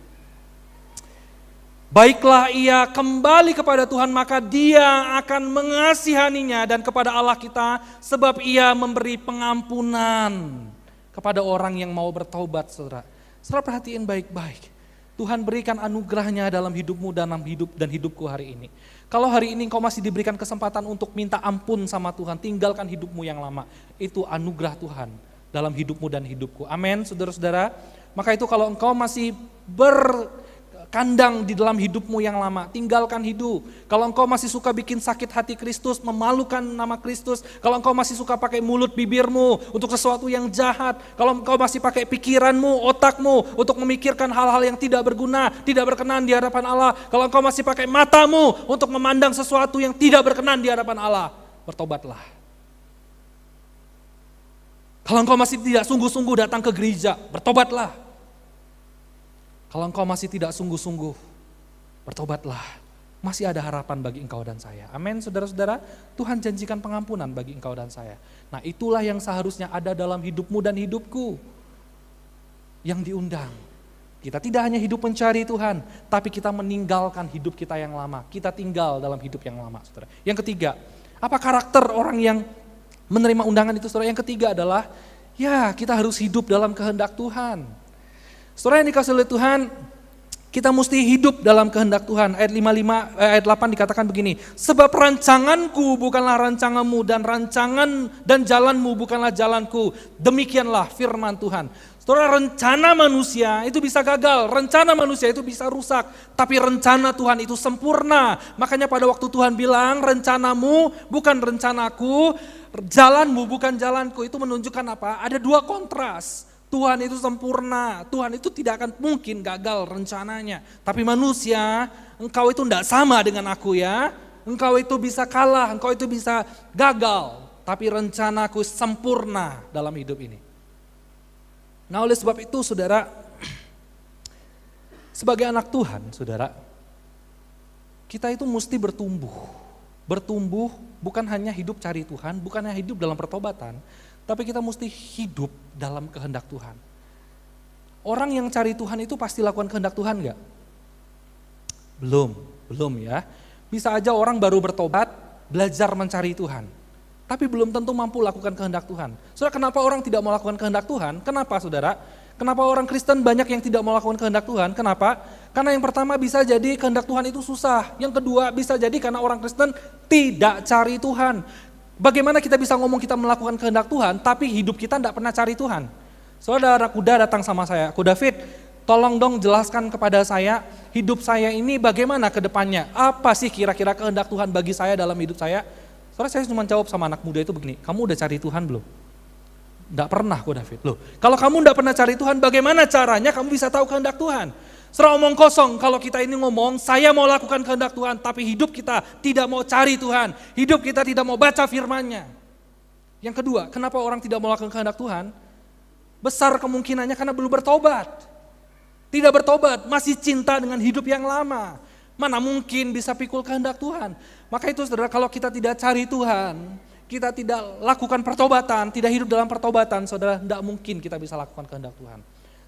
Baiklah ia kembali kepada Tuhan, maka dia akan mengasihaninya, dan kepada Allah kita, sebab ia memberi pengampunan kepada orang yang mau bertobat, saudara. Saudara perhatiin baik-baik. Tuhan berikan anugerahnya dalam hidupmu dan hidupku hari ini. Kalau hari ini engkau masih diberikan kesempatan untuk minta ampun sama Tuhan, tinggalkan hidupmu yang lama. Itu anugerah Tuhan dalam hidupmu dan hidupku. Amin, saudara-saudara. Maka itu kalau engkau masih berkandang di dalam hidupmu yang lama, tinggalkan hidup. Kalau engkau masih suka bikin sakit hati Kristus, memalukan nama Kristus, kalau engkau masih suka pakai mulut bibirmu untuk sesuatu yang jahat, kalau engkau masih pakai pikiranmu, otakmu untuk memikirkan hal-hal yang tidak berguna, tidak berkenan di hadapan Allah, kalau engkau masih pakai matamu untuk memandang sesuatu yang tidak berkenan di hadapan Allah, bertobatlah. Kalau engkau masih tidak sungguh-sungguh datang ke gereja, bertobatlah. Kalau engkau masih tidak sungguh-sungguh, bertobatlah. Masih ada harapan bagi engkau dan saya. Amin, saudara-saudara. Tuhan janjikan pengampunan bagi engkau dan saya. Nah, itulah yang seharusnya ada dalam hidupmu dan hidupku. Yang diundang. Kita tidak hanya hidup mencari Tuhan, tapi kita meninggalkan hidup kita yang lama. Kita tinggal dalam hidup yang lama, saudara. Yang ketiga, apa karakter orang yang menerima undangan itu, saudara? Yang ketiga adalah, ya kita harus hidup dalam kehendak Tuhan. Saudara yang dikasih oleh Tuhan, kita mesti hidup dalam kehendak Tuhan. Ayat 8 dikatakan begini, sebab rancanganku bukanlah rancanganmu, dan rancangan dan jalanmu bukanlah jalanku. Demikianlah firman Tuhan. Saudara, rencana manusia itu bisa gagal, rencana manusia itu bisa rusak, tapi rencana Tuhan itu sempurna. Makanya pada waktu Tuhan bilang, rencanamu bukan rencanaku, jalanmu bukan jalanku, itu menunjukkan apa? Ada dua kontras. Tuhan itu sempurna, Tuhan itu tidak akan mungkin gagal rencananya. Tapi manusia, engkau itu tidak sama dengan aku ya. Engkau itu bisa kalah, engkau itu bisa gagal. Tapi rencanaku sempurna dalam hidup ini. Nah, oleh sebab itu saudara, sebagai anak Tuhan saudara, kita itu mesti bertumbuh. Bertumbuh bukan hanya hidup cari Tuhan, bukan hanya hidup dalam pertobatan, tapi kita mesti hidup dalam kehendak Tuhan. Orang yang cari Tuhan itu pasti lakukan kehendak Tuhan enggak? Belum ya. Bisa aja orang baru bertobat, belajar mencari Tuhan. Tapi belum tentu mampu lakukan kehendak Tuhan. Saudara, kenapa orang tidak mau lakukan kehendak Tuhan? Kenapa saudara? Kenapa orang Kristen banyak yang tidak mau lakukan kehendak Tuhan? Kenapa? Karena yang pertama bisa jadi kehendak Tuhan itu susah. Yang kedua bisa jadi karena orang Kristen tidak cari Tuhan. Bagaimana kita bisa ngomong kita melakukan kehendak Tuhan, tapi hidup kita tidak pernah cari Tuhan? Saudara kuda datang sama saya, Ku David, tolong dong jelaskan kepada saya, hidup saya ini bagaimana ke depannya? Apa sih kira-kira kehendak Tuhan bagi saya dalam hidup saya? Saudara, saya cuma jawab sama anak muda itu begini, kamu udah cari Tuhan belum? Tidak pernah, Ku David. Loh, kalau kamu tidak pernah cari Tuhan, bagaimana caranya kamu bisa tahu kehendak Tuhan? Saudara, omong kosong kalau kita ini ngomong, saya mau lakukan kehendak Tuhan, tapi hidup kita tidak mau cari Tuhan. Hidup kita tidak mau baca firman-Nya. Yang kedua, kenapa orang tidak mau lakukan kehendak Tuhan? Besar kemungkinannya karena belum bertobat. Tidak bertobat, masih cinta dengan hidup yang lama. Mana mungkin bisa pikul kehendak Tuhan. Maka itu saudara, kalau kita tidak cari Tuhan, kita tidak lakukan pertobatan, tidak hidup dalam pertobatan, saudara, tidak mungkin kita bisa lakukan kehendak Tuhan.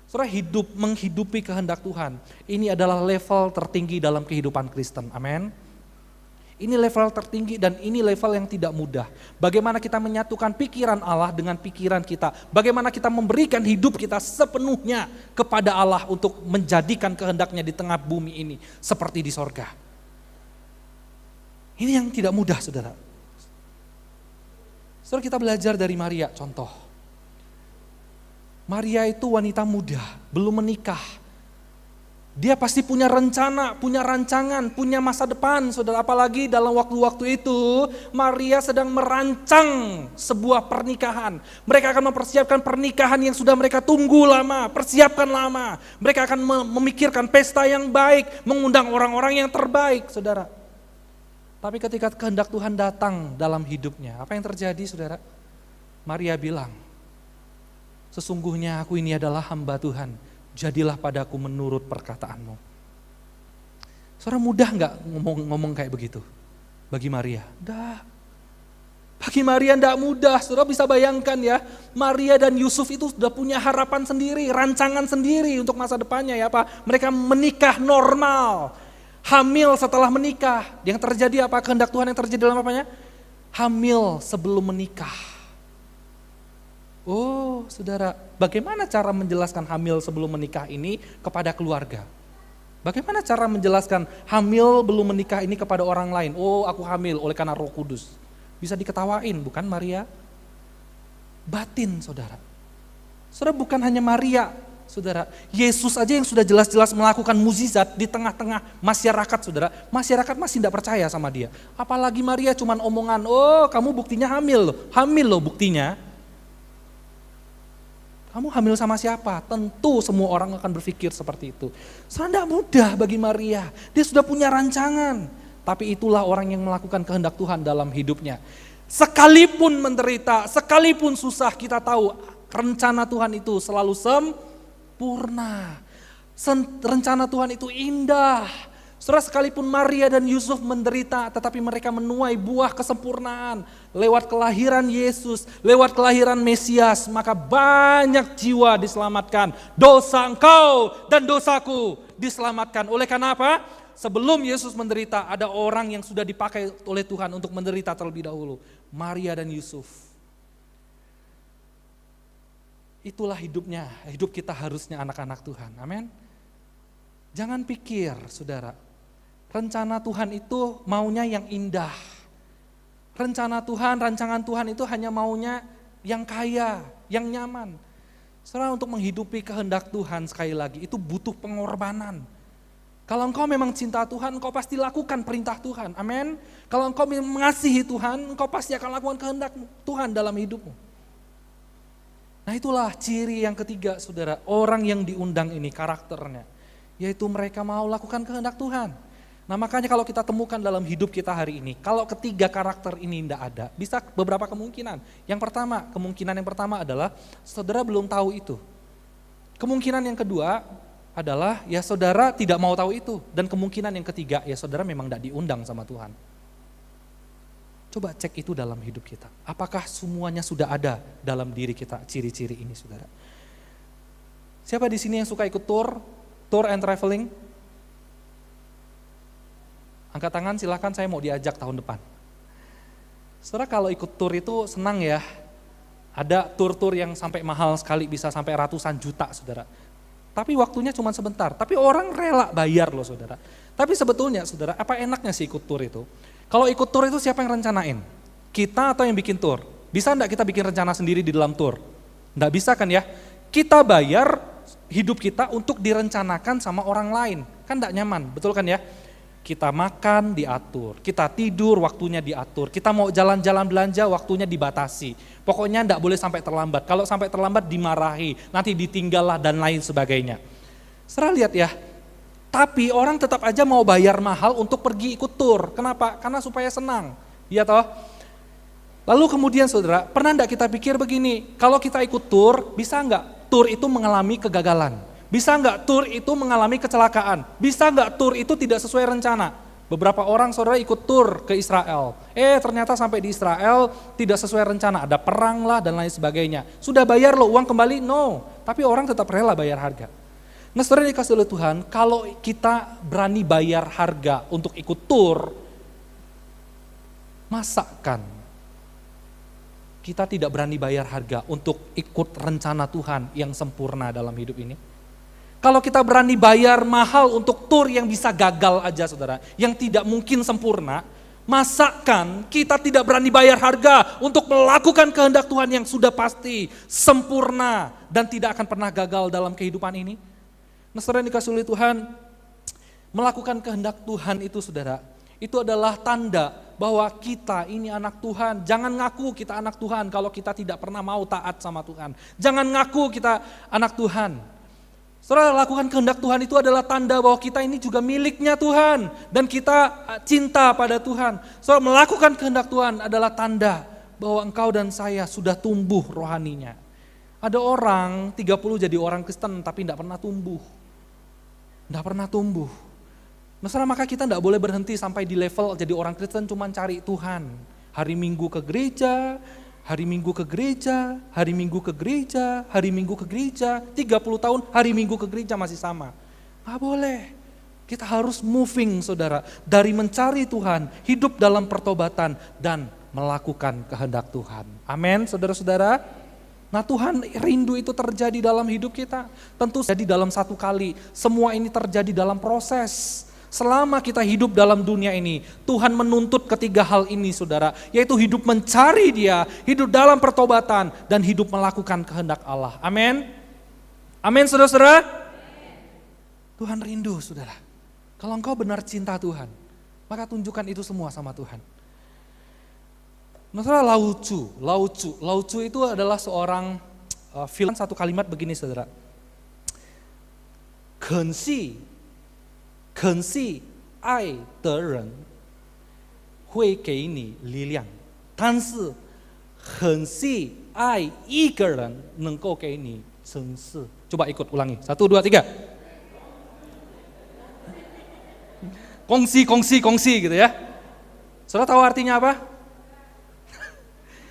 Saudara, menghidupi kehendak Tuhan, ini adalah level tertinggi dalam kehidupan Kristen, amin. Ini level tertinggi dan ini level yang tidak mudah. Bagaimana kita menyatukan pikiran Allah dengan pikiran kita, bagaimana kita memberikan hidup kita sepenuhnya kepada Allah untuk menjadikan kehendaknya di tengah bumi ini, seperti di sorga. Ini yang tidak mudah saudara. Saudara, kita belajar dari Maria, contoh. Maria itu wanita muda, belum menikah. Dia pasti punya rencana, punya rancangan, punya masa depan, saudara. Apalagi dalam waktu-waktu itu, Maria sedang merancang sebuah pernikahan. Mereka akan mempersiapkan pernikahan yang sudah mereka tunggu lama, persiapkan lama. Mereka akan memikirkan pesta yang baik, mengundang orang-orang yang terbaik, saudara. Tapi ketika kehendak Tuhan datang dalam hidupnya, apa yang terjadi, saudara? Maria bilang, Sesungguhnya aku ini adalah hamba Tuhan, jadilah padaku menurut perkataanmu. Saudara, mudah nggak ngomong kayak begitu? Bagi Maria? Enggak. Bagi Maria enggak mudah. Saudara bisa bayangkan ya, Maria dan Yusuf itu sudah punya harapan sendiri, rancangan sendiri untuk masa depannya ya Pak. Mereka menikah normal, hamil setelah menikah. Yang terjadi apa? Kehendak Tuhan yang terjadi dalam apanya? Hamil sebelum menikah. Oh saudara, bagaimana cara menjelaskan hamil sebelum menikah ini kepada keluarga? Bagaimana cara menjelaskan hamil belum menikah ini kepada orang lain? Oh aku hamil oleh karena Roh Kudus. Bisa diketawain bukan Maria? Batin saudara. Saudara bukan hanya Maria, saudara. Yesus aja yang sudah jelas-jelas melakukan mukjizat di tengah-tengah masyarakat saudara. Masyarakat masih tidak percaya sama dia. Apalagi Maria cuman omongan, oh kamu buktinya hamil loh buktinya. Kamu hamil sama siapa? Tentu semua orang akan berpikir seperti itu. Soalnya tidak mudah bagi Maria. Dia sudah punya rancangan. Tapi itulah orang yang melakukan kehendak Tuhan dalam hidupnya. Sekalipun menderita, sekalipun susah, kita tahu rencana Tuhan itu selalu sempurna. Rencana Tuhan itu indah. Saudara, sekalipun Maria dan Yusuf menderita, tetapi mereka menuai buah kesempurnaan. Lewat kelahiran Yesus, lewat kelahiran Mesias, maka banyak jiwa diselamatkan. Dosa engkau dan dosaku diselamatkan. Oleh karena apa? Sebelum Yesus menderita, ada orang yang sudah dipakai oleh Tuhan untuk menderita terlebih dahulu. Maria dan Yusuf. Itulah hidupnya, hidup kita harusnya anak-anak Tuhan. Amin. Jangan pikir, saudara, rencana Tuhan itu maunya yang indah. Rencana Tuhan, rancangan Tuhan itu hanya maunya yang kaya, yang nyaman. Saudara, untuk menghidupi kehendak Tuhan sekali lagi, itu butuh pengorbanan. Kalau engkau memang cinta Tuhan, engkau pasti lakukan perintah Tuhan. Amin. Kalau engkau mengasihi Tuhan, engkau pasti akan lakukan kehendak Tuhan dalam hidupmu. Nah itulah ciri yang ketiga, saudara. Orang yang diundang ini karakternya. Yaitu mereka mau lakukan kehendak Tuhan. Nah makanya kalau kita temukan dalam hidup kita hari ini, kalau ketiga karakter ini tidak ada, bisa beberapa kemungkinan. Kemungkinan yang pertama adalah saudara belum tahu itu. Kemungkinan yang kedua adalah ya saudara tidak mau tahu itu. Dan kemungkinan yang ketiga ya saudara memang tidak diundang sama Tuhan. Coba cek itu dalam hidup kita. Apakah semuanya sudah ada dalam diri kita ciri-ciri ini saudara? Siapa di sini yang suka ikut tour and traveling? Angkat tangan silahkan, saya mau diajak tahun depan. Saudara kalau ikut tour itu senang ya. Ada tour-tour yang sampai mahal sekali, bisa sampai ratusan juta saudara. Tapi waktunya cuma sebentar, tapi orang rela bayar loh saudara. Tapi sebetulnya saudara, apa enaknya sih ikut tour itu? Kalau ikut tour itu siapa yang rencanain? Kita atau yang bikin tour? Bisa enggak kita bikin rencana sendiri di dalam tour? Enggak bisa kan ya? Kita bayar hidup kita untuk direncanakan sama orang lain. Kan enggak nyaman, betul kan ya? Kita makan diatur, kita tidur waktunya diatur, kita mau jalan-jalan belanja waktunya dibatasi. Pokoknya enggak boleh sampai terlambat, kalau sampai terlambat dimarahi, nanti ditinggal lah dan lain sebagainya. Saudara lihat ya, tapi orang tetap aja mau bayar mahal untuk pergi ikut tur. Kenapa? Karena supaya senang, ya toh? Lalu kemudian saudara, pernah enggak kita pikir begini, kalau kita ikut tur, bisa enggak tur itu mengalami kegagalan? Bisa enggak tur itu mengalami kecelakaan? Bisa enggak tur itu tidak sesuai rencana? Beberapa orang saudara ikut tur ke Israel. Ternyata sampai di Israel tidak sesuai rencana. Ada perang lah dan lain sebagainya. Sudah bayar loh uang kembali? No. Tapi orang tetap rela bayar harga. Nah saudara dikasih oleh Tuhan, kalau kita berani bayar harga untuk ikut tur, masakan kita tidak berani bayar harga untuk ikut rencana Tuhan yang sempurna dalam hidup ini? Kalau kita berani bayar mahal untuk tur yang bisa gagal aja saudara, yang tidak mungkin sempurna, masakan kita tidak berani bayar harga untuk melakukan kehendak Tuhan yang sudah pasti sempurna dan tidak akan pernah gagal dalam kehidupan ini? Nah saudara yang dikasih oleh Tuhan, melakukan kehendak Tuhan itu saudara, itu adalah tanda bahwa kita ini anak Tuhan. Jangan ngaku kita anak Tuhan kalau kita tidak pernah mau taat sama Tuhan. Jangan ngaku kita anak Tuhan. Saudara, lakukan kehendak Tuhan itu adalah tanda bahwa kita ini juga miliknya Tuhan. Dan kita cinta pada Tuhan. Saudara, melakukan kehendak Tuhan adalah tanda bahwa engkau dan saya sudah tumbuh rohaninya. Ada orang 30 jadi orang Kristen tapi tidak pernah tumbuh. Tidak pernah tumbuh. Masalah maka kita tidak boleh berhenti sampai di level jadi orang Kristen cuma cari Tuhan. Hari Minggu ke gereja, hari Minggu ke gereja, hari Minggu ke gereja, hari Minggu ke gereja, 30 tahun hari Minggu ke gereja masih sama. Nggak boleh. Kita harus moving saudara. Dari mencari Tuhan, hidup dalam pertobatan dan melakukan kehendak Tuhan. Amin saudara-saudara. Nah Tuhan rindu itu terjadi dalam hidup kita. Tentu jadi dalam satu kali. Semua ini terjadi dalam proses. Selama kita hidup dalam dunia ini, Tuhan menuntut ketiga hal ini saudara. Yaitu hidup mencari Dia, hidup dalam pertobatan, dan hidup melakukan kehendak Allah. Amin. Amin saudara-saudara. Tuhan rindu saudara. Kalau engkau benar cinta Tuhan, maka tunjukkan itu semua sama Tuhan. Masalah Lao Tzu itu adalah seorang film satu kalimat begini saudara. Kenxi ai de ren hui gei ni li liang,但是很细爱一个人能够给你真实. Coba ikut ulangi. 1, 2, 3. Kongsi gitu ya. Saudara tahu artinya apa?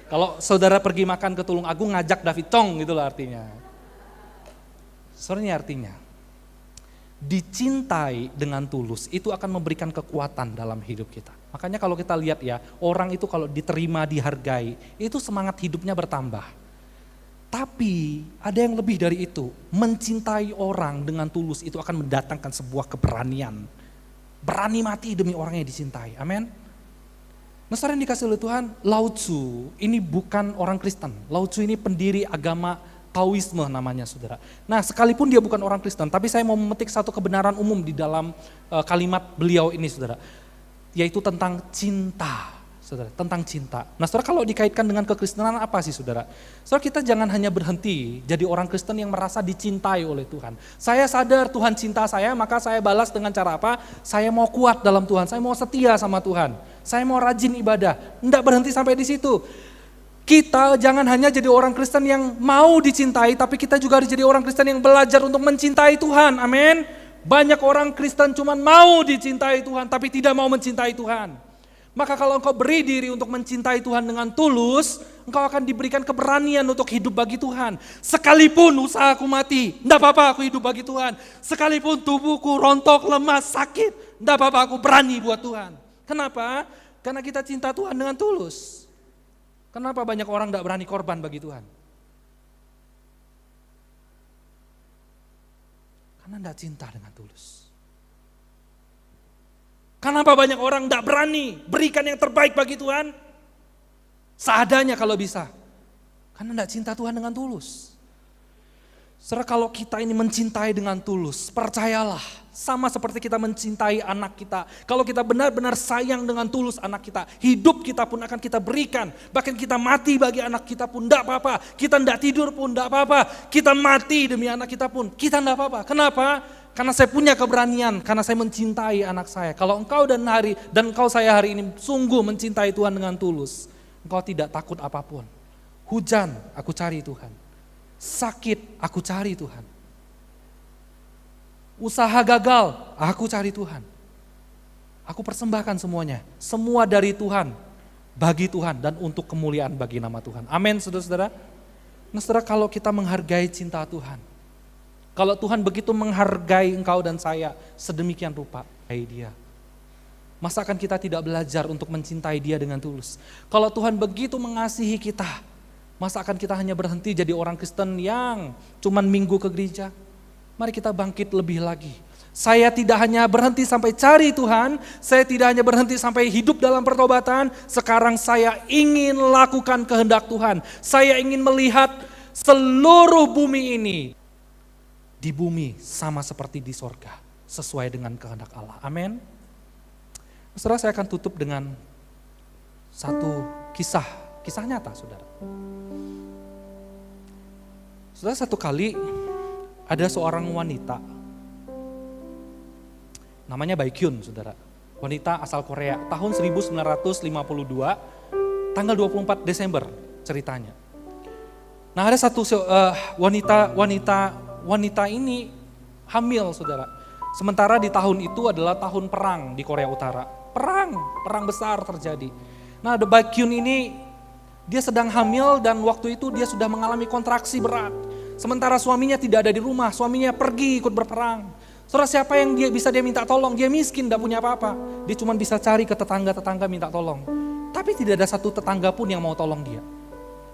Kalau saudara pergi makan ke Tulung Agung ngajak David Chong gitu loh artinya. Sebenarnya artinya dicintai dengan tulus itu akan memberikan kekuatan dalam hidup kita. Makanya kalau kita lihat ya, orang itu kalau diterima, dihargai, itu semangat hidupnya bertambah. Tapi ada yang lebih dari itu, mencintai orang dengan tulus itu akan mendatangkan sebuah keberanian. Berani mati demi orang yang dicintai, amin. Nah saudara yang dikasih oleh Tuhan, Lao Tzu ini bukan orang Kristen. Lao Tzu ini pendiri agama Taoisme namanya saudara. Nah sekalipun dia bukan orang Kristen, tapi saya mau memetik satu kebenaran umum di dalam kalimat beliau ini saudara. Yaitu tentang cinta, saudara, tentang cinta. Nah saudara kalau dikaitkan dengan kekristenan apa sih saudara? Saudara kita jangan hanya berhenti jadi orang Kristen yang merasa dicintai oleh Tuhan. Saya sadar Tuhan cinta saya, maka saya balas dengan cara apa? Saya mau kuat dalam Tuhan, saya mau setia sama Tuhan. Saya mau rajin ibadah, enggak berhenti sampai di situ. Kita jangan hanya jadi orang Kristen yang mau dicintai, tapi kita juga harus jadi orang Kristen yang belajar untuk mencintai Tuhan, amin. Banyak orang Kristen cuma mau dicintai Tuhan, tapi tidak mau mencintai Tuhan. Maka kalau engkau beri diri untuk mencintai Tuhan dengan tulus, engkau akan diberikan keberanian untuk hidup bagi Tuhan. Sekalipun usahaku mati, enggak apa-apa aku hidup bagi Tuhan. Sekalipun tubuhku rontok, lemas, sakit, enggak apa-apa aku berani buat Tuhan. Kenapa? Karena kita cinta Tuhan dengan tulus. Kenapa banyak orang tidak berani korban bagi Tuhan? Karena tidak cinta dengan tulus. Kenapa banyak orang tidak berani berikan yang terbaik bagi Tuhan? Seadanya kalau bisa. Karena tidak cinta Tuhan dengan tulus. Saudara kalau kita ini mencintai dengan tulus, percayalah sama seperti kita mencintai anak kita. Kalau kita benar-benar sayang dengan tulus anak kita, hidup kita pun akan kita berikan. Bahkan kita mati bagi anak kita pun tidak apa-apa. Kita tidak tidur pun tidak apa-apa. Kita mati demi anak kita pun, kita tidak apa-apa. Kenapa? Karena saya punya keberanian, karena saya mencintai anak saya. Kalau engkau dan saya hari ini sungguh mencintai Tuhan dengan tulus, engkau tidak takut apapun. Hujan, aku cari Tuhan. Sakit, aku cari Tuhan. Usaha gagal, aku cari Tuhan. Aku persembahkan semuanya. Semua dari Tuhan, bagi Tuhan dan untuk kemuliaan bagi nama Tuhan. Amin saudara-saudara. Nah saudara kalau kita menghargai cinta Tuhan. Kalau Tuhan begitu menghargai engkau dan saya sedemikian rupa, Dia. Masa akan kita tidak belajar untuk mencintai Dia dengan tulus? Kalau Tuhan begitu mengasihi kita, masa akan kita hanya berhenti jadi orang Kristen yang cuman minggu ke gereja? Mari kita bangkit lebih lagi. Saya tidak hanya berhenti sampai cari Tuhan, saya tidak hanya berhenti sampai hidup dalam pertobatan, sekarang saya ingin lakukan kehendak Tuhan. Saya ingin melihat seluruh bumi ini, di bumi sama seperti di sorga, sesuai dengan kehendak Allah. Amin. Saudara, saya akan tutup dengan satu kisah nyata saudara. Saudara, satu kali ada seorang wanita, namanya Baekhyun saudara. Wanita asal Korea, tahun 1952, tanggal 24 Desember ceritanya. Nah ada satu wanita ini hamil saudara. Sementara di tahun itu adalah tahun perang di Korea Utara. Perang besar terjadi. Nah The Baekhyun ini dia sedang hamil dan waktu itu dia sudah mengalami kontraksi berat. Sementara suaminya tidak ada di rumah, suaminya pergi ikut berperang. Saudara, siapa yang bisa dia minta tolong? Dia miskin, tidak punya apa-apa. Dia cuma bisa cari ke tetangga-tetangga minta tolong. Tapi tidak ada satu tetangga pun yang mau tolong dia.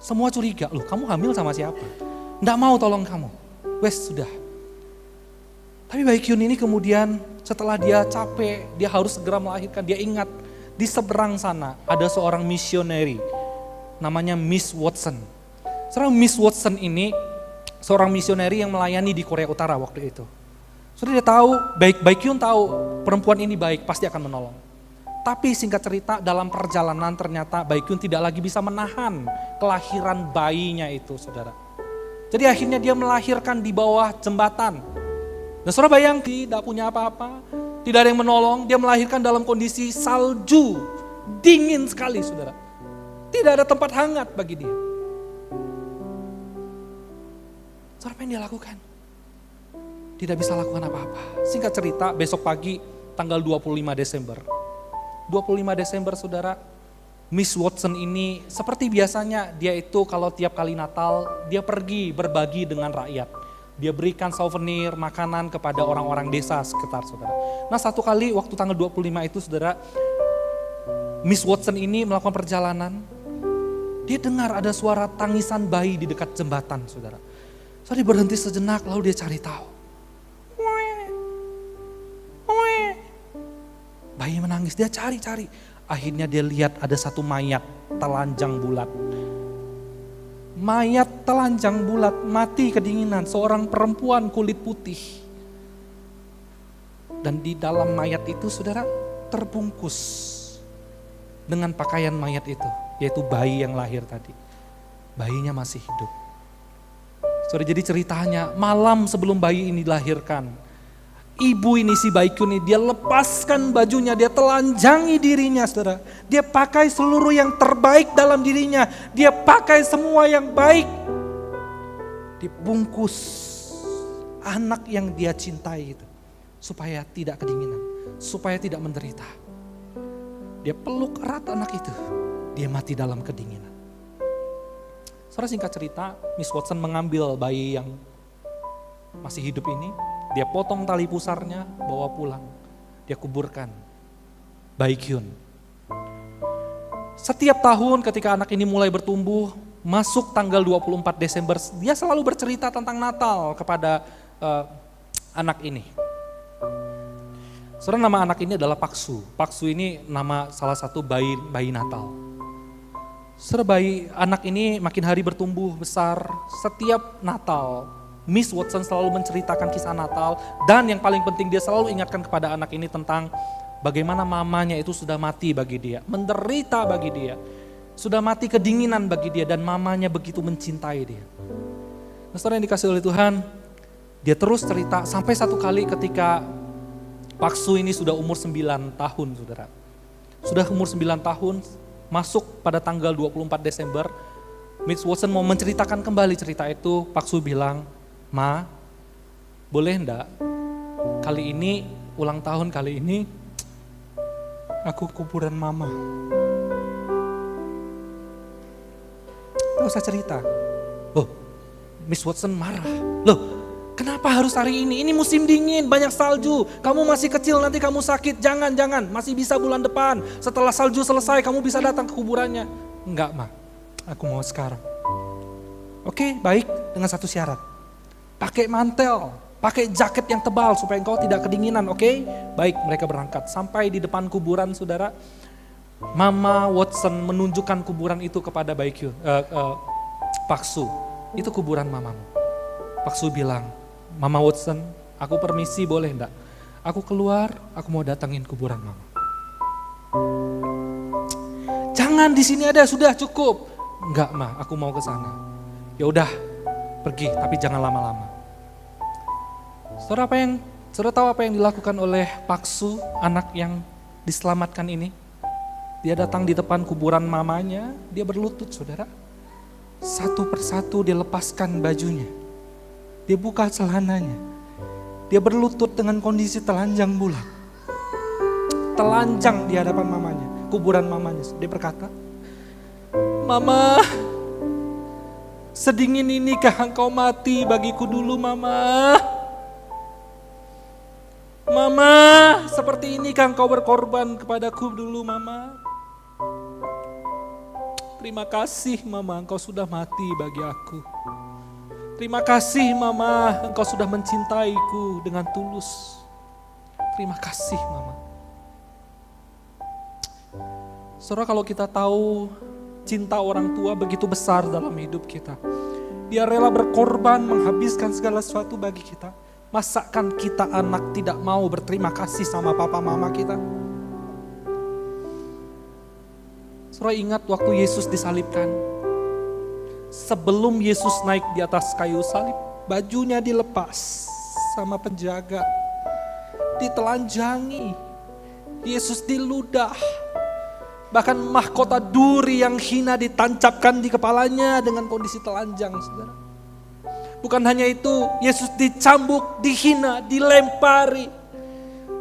Semua curiga, loh kamu hamil sama siapa? Tidak mau tolong kamu. Wes sudah. Tapi Baekhyun ini kemudian setelah dia capek, dia harus segera melahirkan. Dia ingat di seberang sana ada seorang misioneri namanya Miss Watson. Seorang Miss Watson ini seorang misioneri yang melayani di Korea Utara waktu itu. Sudah dia tahu, Baekhyun tahu perempuan ini baik, pasti akan menolong. Tapi singkat cerita dalam perjalanan ternyata Baekhyun tidak lagi bisa menahan kelahiran bayinya itu saudara. Jadi akhirnya dia melahirkan di bawah jembatan. Dan saudara bayang tidak punya apa-apa, tidak ada yang menolong, dia melahirkan dalam kondisi salju, dingin sekali saudara. Tidak ada tempat hangat bagi dia. Saudara apa yang dia lakukan? Tidak bisa lakukan apa-apa. Singkat cerita besok pagi tanggal 25 Desember. 25 Desember saudara, Miss Watson ini seperti biasanya dia itu kalau tiap kali Natal dia pergi berbagi dengan rakyat. Dia berikan souvenir, makanan kepada orang-orang desa sekitar saudara. Nah satu kali waktu tanggal 25 itu saudara, Miss Watson ini melakukan perjalanan. Dia dengar ada suara tangisan bayi di dekat jembatan saudara. So dia berhenti sejenak lalu dia cari tahu. Bayi menangis, dia cari-cari. Akhirnya dia lihat ada satu mayat telanjang bulat. Mayat telanjang bulat, mati kedinginan, seorang perempuan kulit putih. Dan di dalam mayat itu saudara terbungkus dengan pakaian mayat itu, yaitu bayi yang lahir tadi. Bayinya masih hidup. Saudara, jadi ceritanya malam sebelum bayi ini dilahirkan, ibu ini si Baekhyun ini dia lepaskan bajunya, dia telanjangi dirinya saudara. Dia pakai seluruh yang terbaik dalam dirinya, dia pakai semua yang baik. Dibungkus anak yang dia cintai itu supaya tidak kedinginan, supaya tidak menderita. Dia peluk erat anak itu, dia mati dalam kedinginan. Saudara singkat cerita, Miss Watson mengambil bayi yang masih hidup ini, dia potong tali pusarnya, bawa pulang. Dia kuburkan Baekhyun. Setiap tahun ketika anak ini mulai bertumbuh, masuk tanggal 24 Desember, dia selalu bercerita tentang Natal kepada anak ini. Saudara, nama anak ini adalah Paksu. Paksu ini nama salah satu bayi Natal. Saudara, anak ini makin hari bertumbuh besar. Setiap Natal Miss Watson selalu menceritakan kisah Natal dan yang paling penting dia selalu ingatkan kepada anak ini tentang bagaimana mamanya itu sudah mati bagi dia, menderita bagi dia, sudah mati kedinginan bagi dia dan mamanya begitu mencintai dia. Nah, saudara yang dikasih oleh Tuhan, dia terus cerita sampai satu kali ketika Paksu ini sudah umur 9 tahun saudara. Sudah umur 9 tahun, masuk pada tanggal 24 Desember, Miss Watson mau menceritakan kembali cerita itu, Paksu bilang, Ma, boleh enggak kali ini, ulang tahun kali ini, aku kuburan mama. Gak usah cerita. Oh, Miss Watson marah. Loh, kenapa harus hari ini? Ini musim dingin, banyak salju. Kamu masih kecil, nanti kamu sakit. Jangan. Masih bisa bulan depan. Setelah salju selesai, kamu bisa datang ke kuburannya. Enggak, Ma. Aku mau sekarang. Oke, baik. Dengan satu syarat. Pakai mantel, pakai jaket yang tebal supaya engkau tidak kedinginan, oke? Baik, mereka berangkat. Sampai di depan kuburan saudara, Mama Watson menunjukkan kuburan itu kepada Baekhyun, Paksu. Itu kuburan mamamu. Paksu bilang, Mama Watson, aku permisi boleh enggak? Aku keluar, aku mau datangin kuburan mama. Jangan, di sini ada, sudah cukup. Enggak, Ma, aku mau ke sana. Ya udah, pergi, tapi jangan lama-lama. Saudara tahu apa yang dilakukan oleh Paksu, anak yang diselamatkan ini? Dia datang di depan kuburan mamanya, dia berlutut saudara. Satu persatu dia lepaskan bajunya. Dia buka celananya. Dia berlutut dengan kondisi telanjang bulat. Telanjang di hadapan mamanya, kuburan mamanya. Dia berkata, "Mama, sedingin inikah engkau mati bagiku dulu, Mama? Mama, seperti inikah engkau berkorban kepadaku dulu, Mama? Terima kasih, Mama, engkau sudah mati bagi aku. Terima kasih, Mama, engkau sudah mencintaiku dengan tulus. Terima kasih, Mama." Saudara, kalau kita tahu cinta orang tua begitu besar dalam hidup kita, dia rela berkorban menghabiskan segala sesuatu bagi kita. Masakan kita anak tidak mau berterima kasih sama papa mama kita? Saudara, ingat waktu Yesus disalibkan. Sebelum Yesus naik di atas kayu salib, bajunya dilepas sama penjaga. Ditelanjangi. Yesus diludah. Bahkan mahkota duri yang hina ditancapkan di kepalanya dengan kondisi telanjang, saudara. Bukan hanya itu, Yesus dicambuk, dihina, dilempari.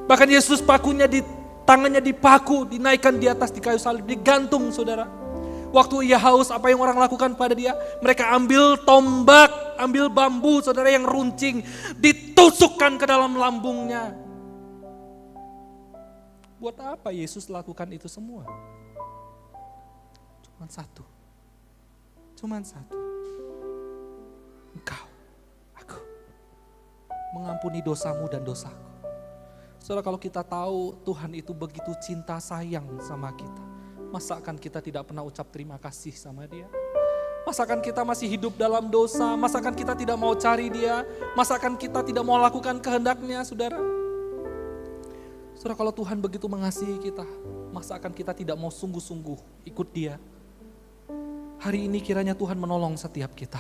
Bahkan Yesus tangannya dipaku, dinaikkan di atas di kayu salib, digantung, saudara. Waktu ia haus, apa yang orang lakukan pada dia? Mereka ambil tombak, ambil bambu, saudara, yang runcing, ditusukkan ke dalam lambungnya. Buat apa Yesus lakukan itu semua? Cuman satu. Engkau, aku, mengampuni dosamu dan dosaku. Saudara, kalau kita tahu Tuhan itu begitu cinta sayang sama kita, masakan kita tidak pernah ucap terima kasih sama Dia? Masakan kita masih hidup dalam dosa? Masakan kita tidak mau cari Dia? Masakan kita tidak mau lakukan kehendak-Nya, saudara? Saudara, kalau Tuhan begitu mengasihi kita, masakan kita tidak mau sungguh-sungguh ikut Dia? Hari ini kiranya Tuhan menolong setiap kita.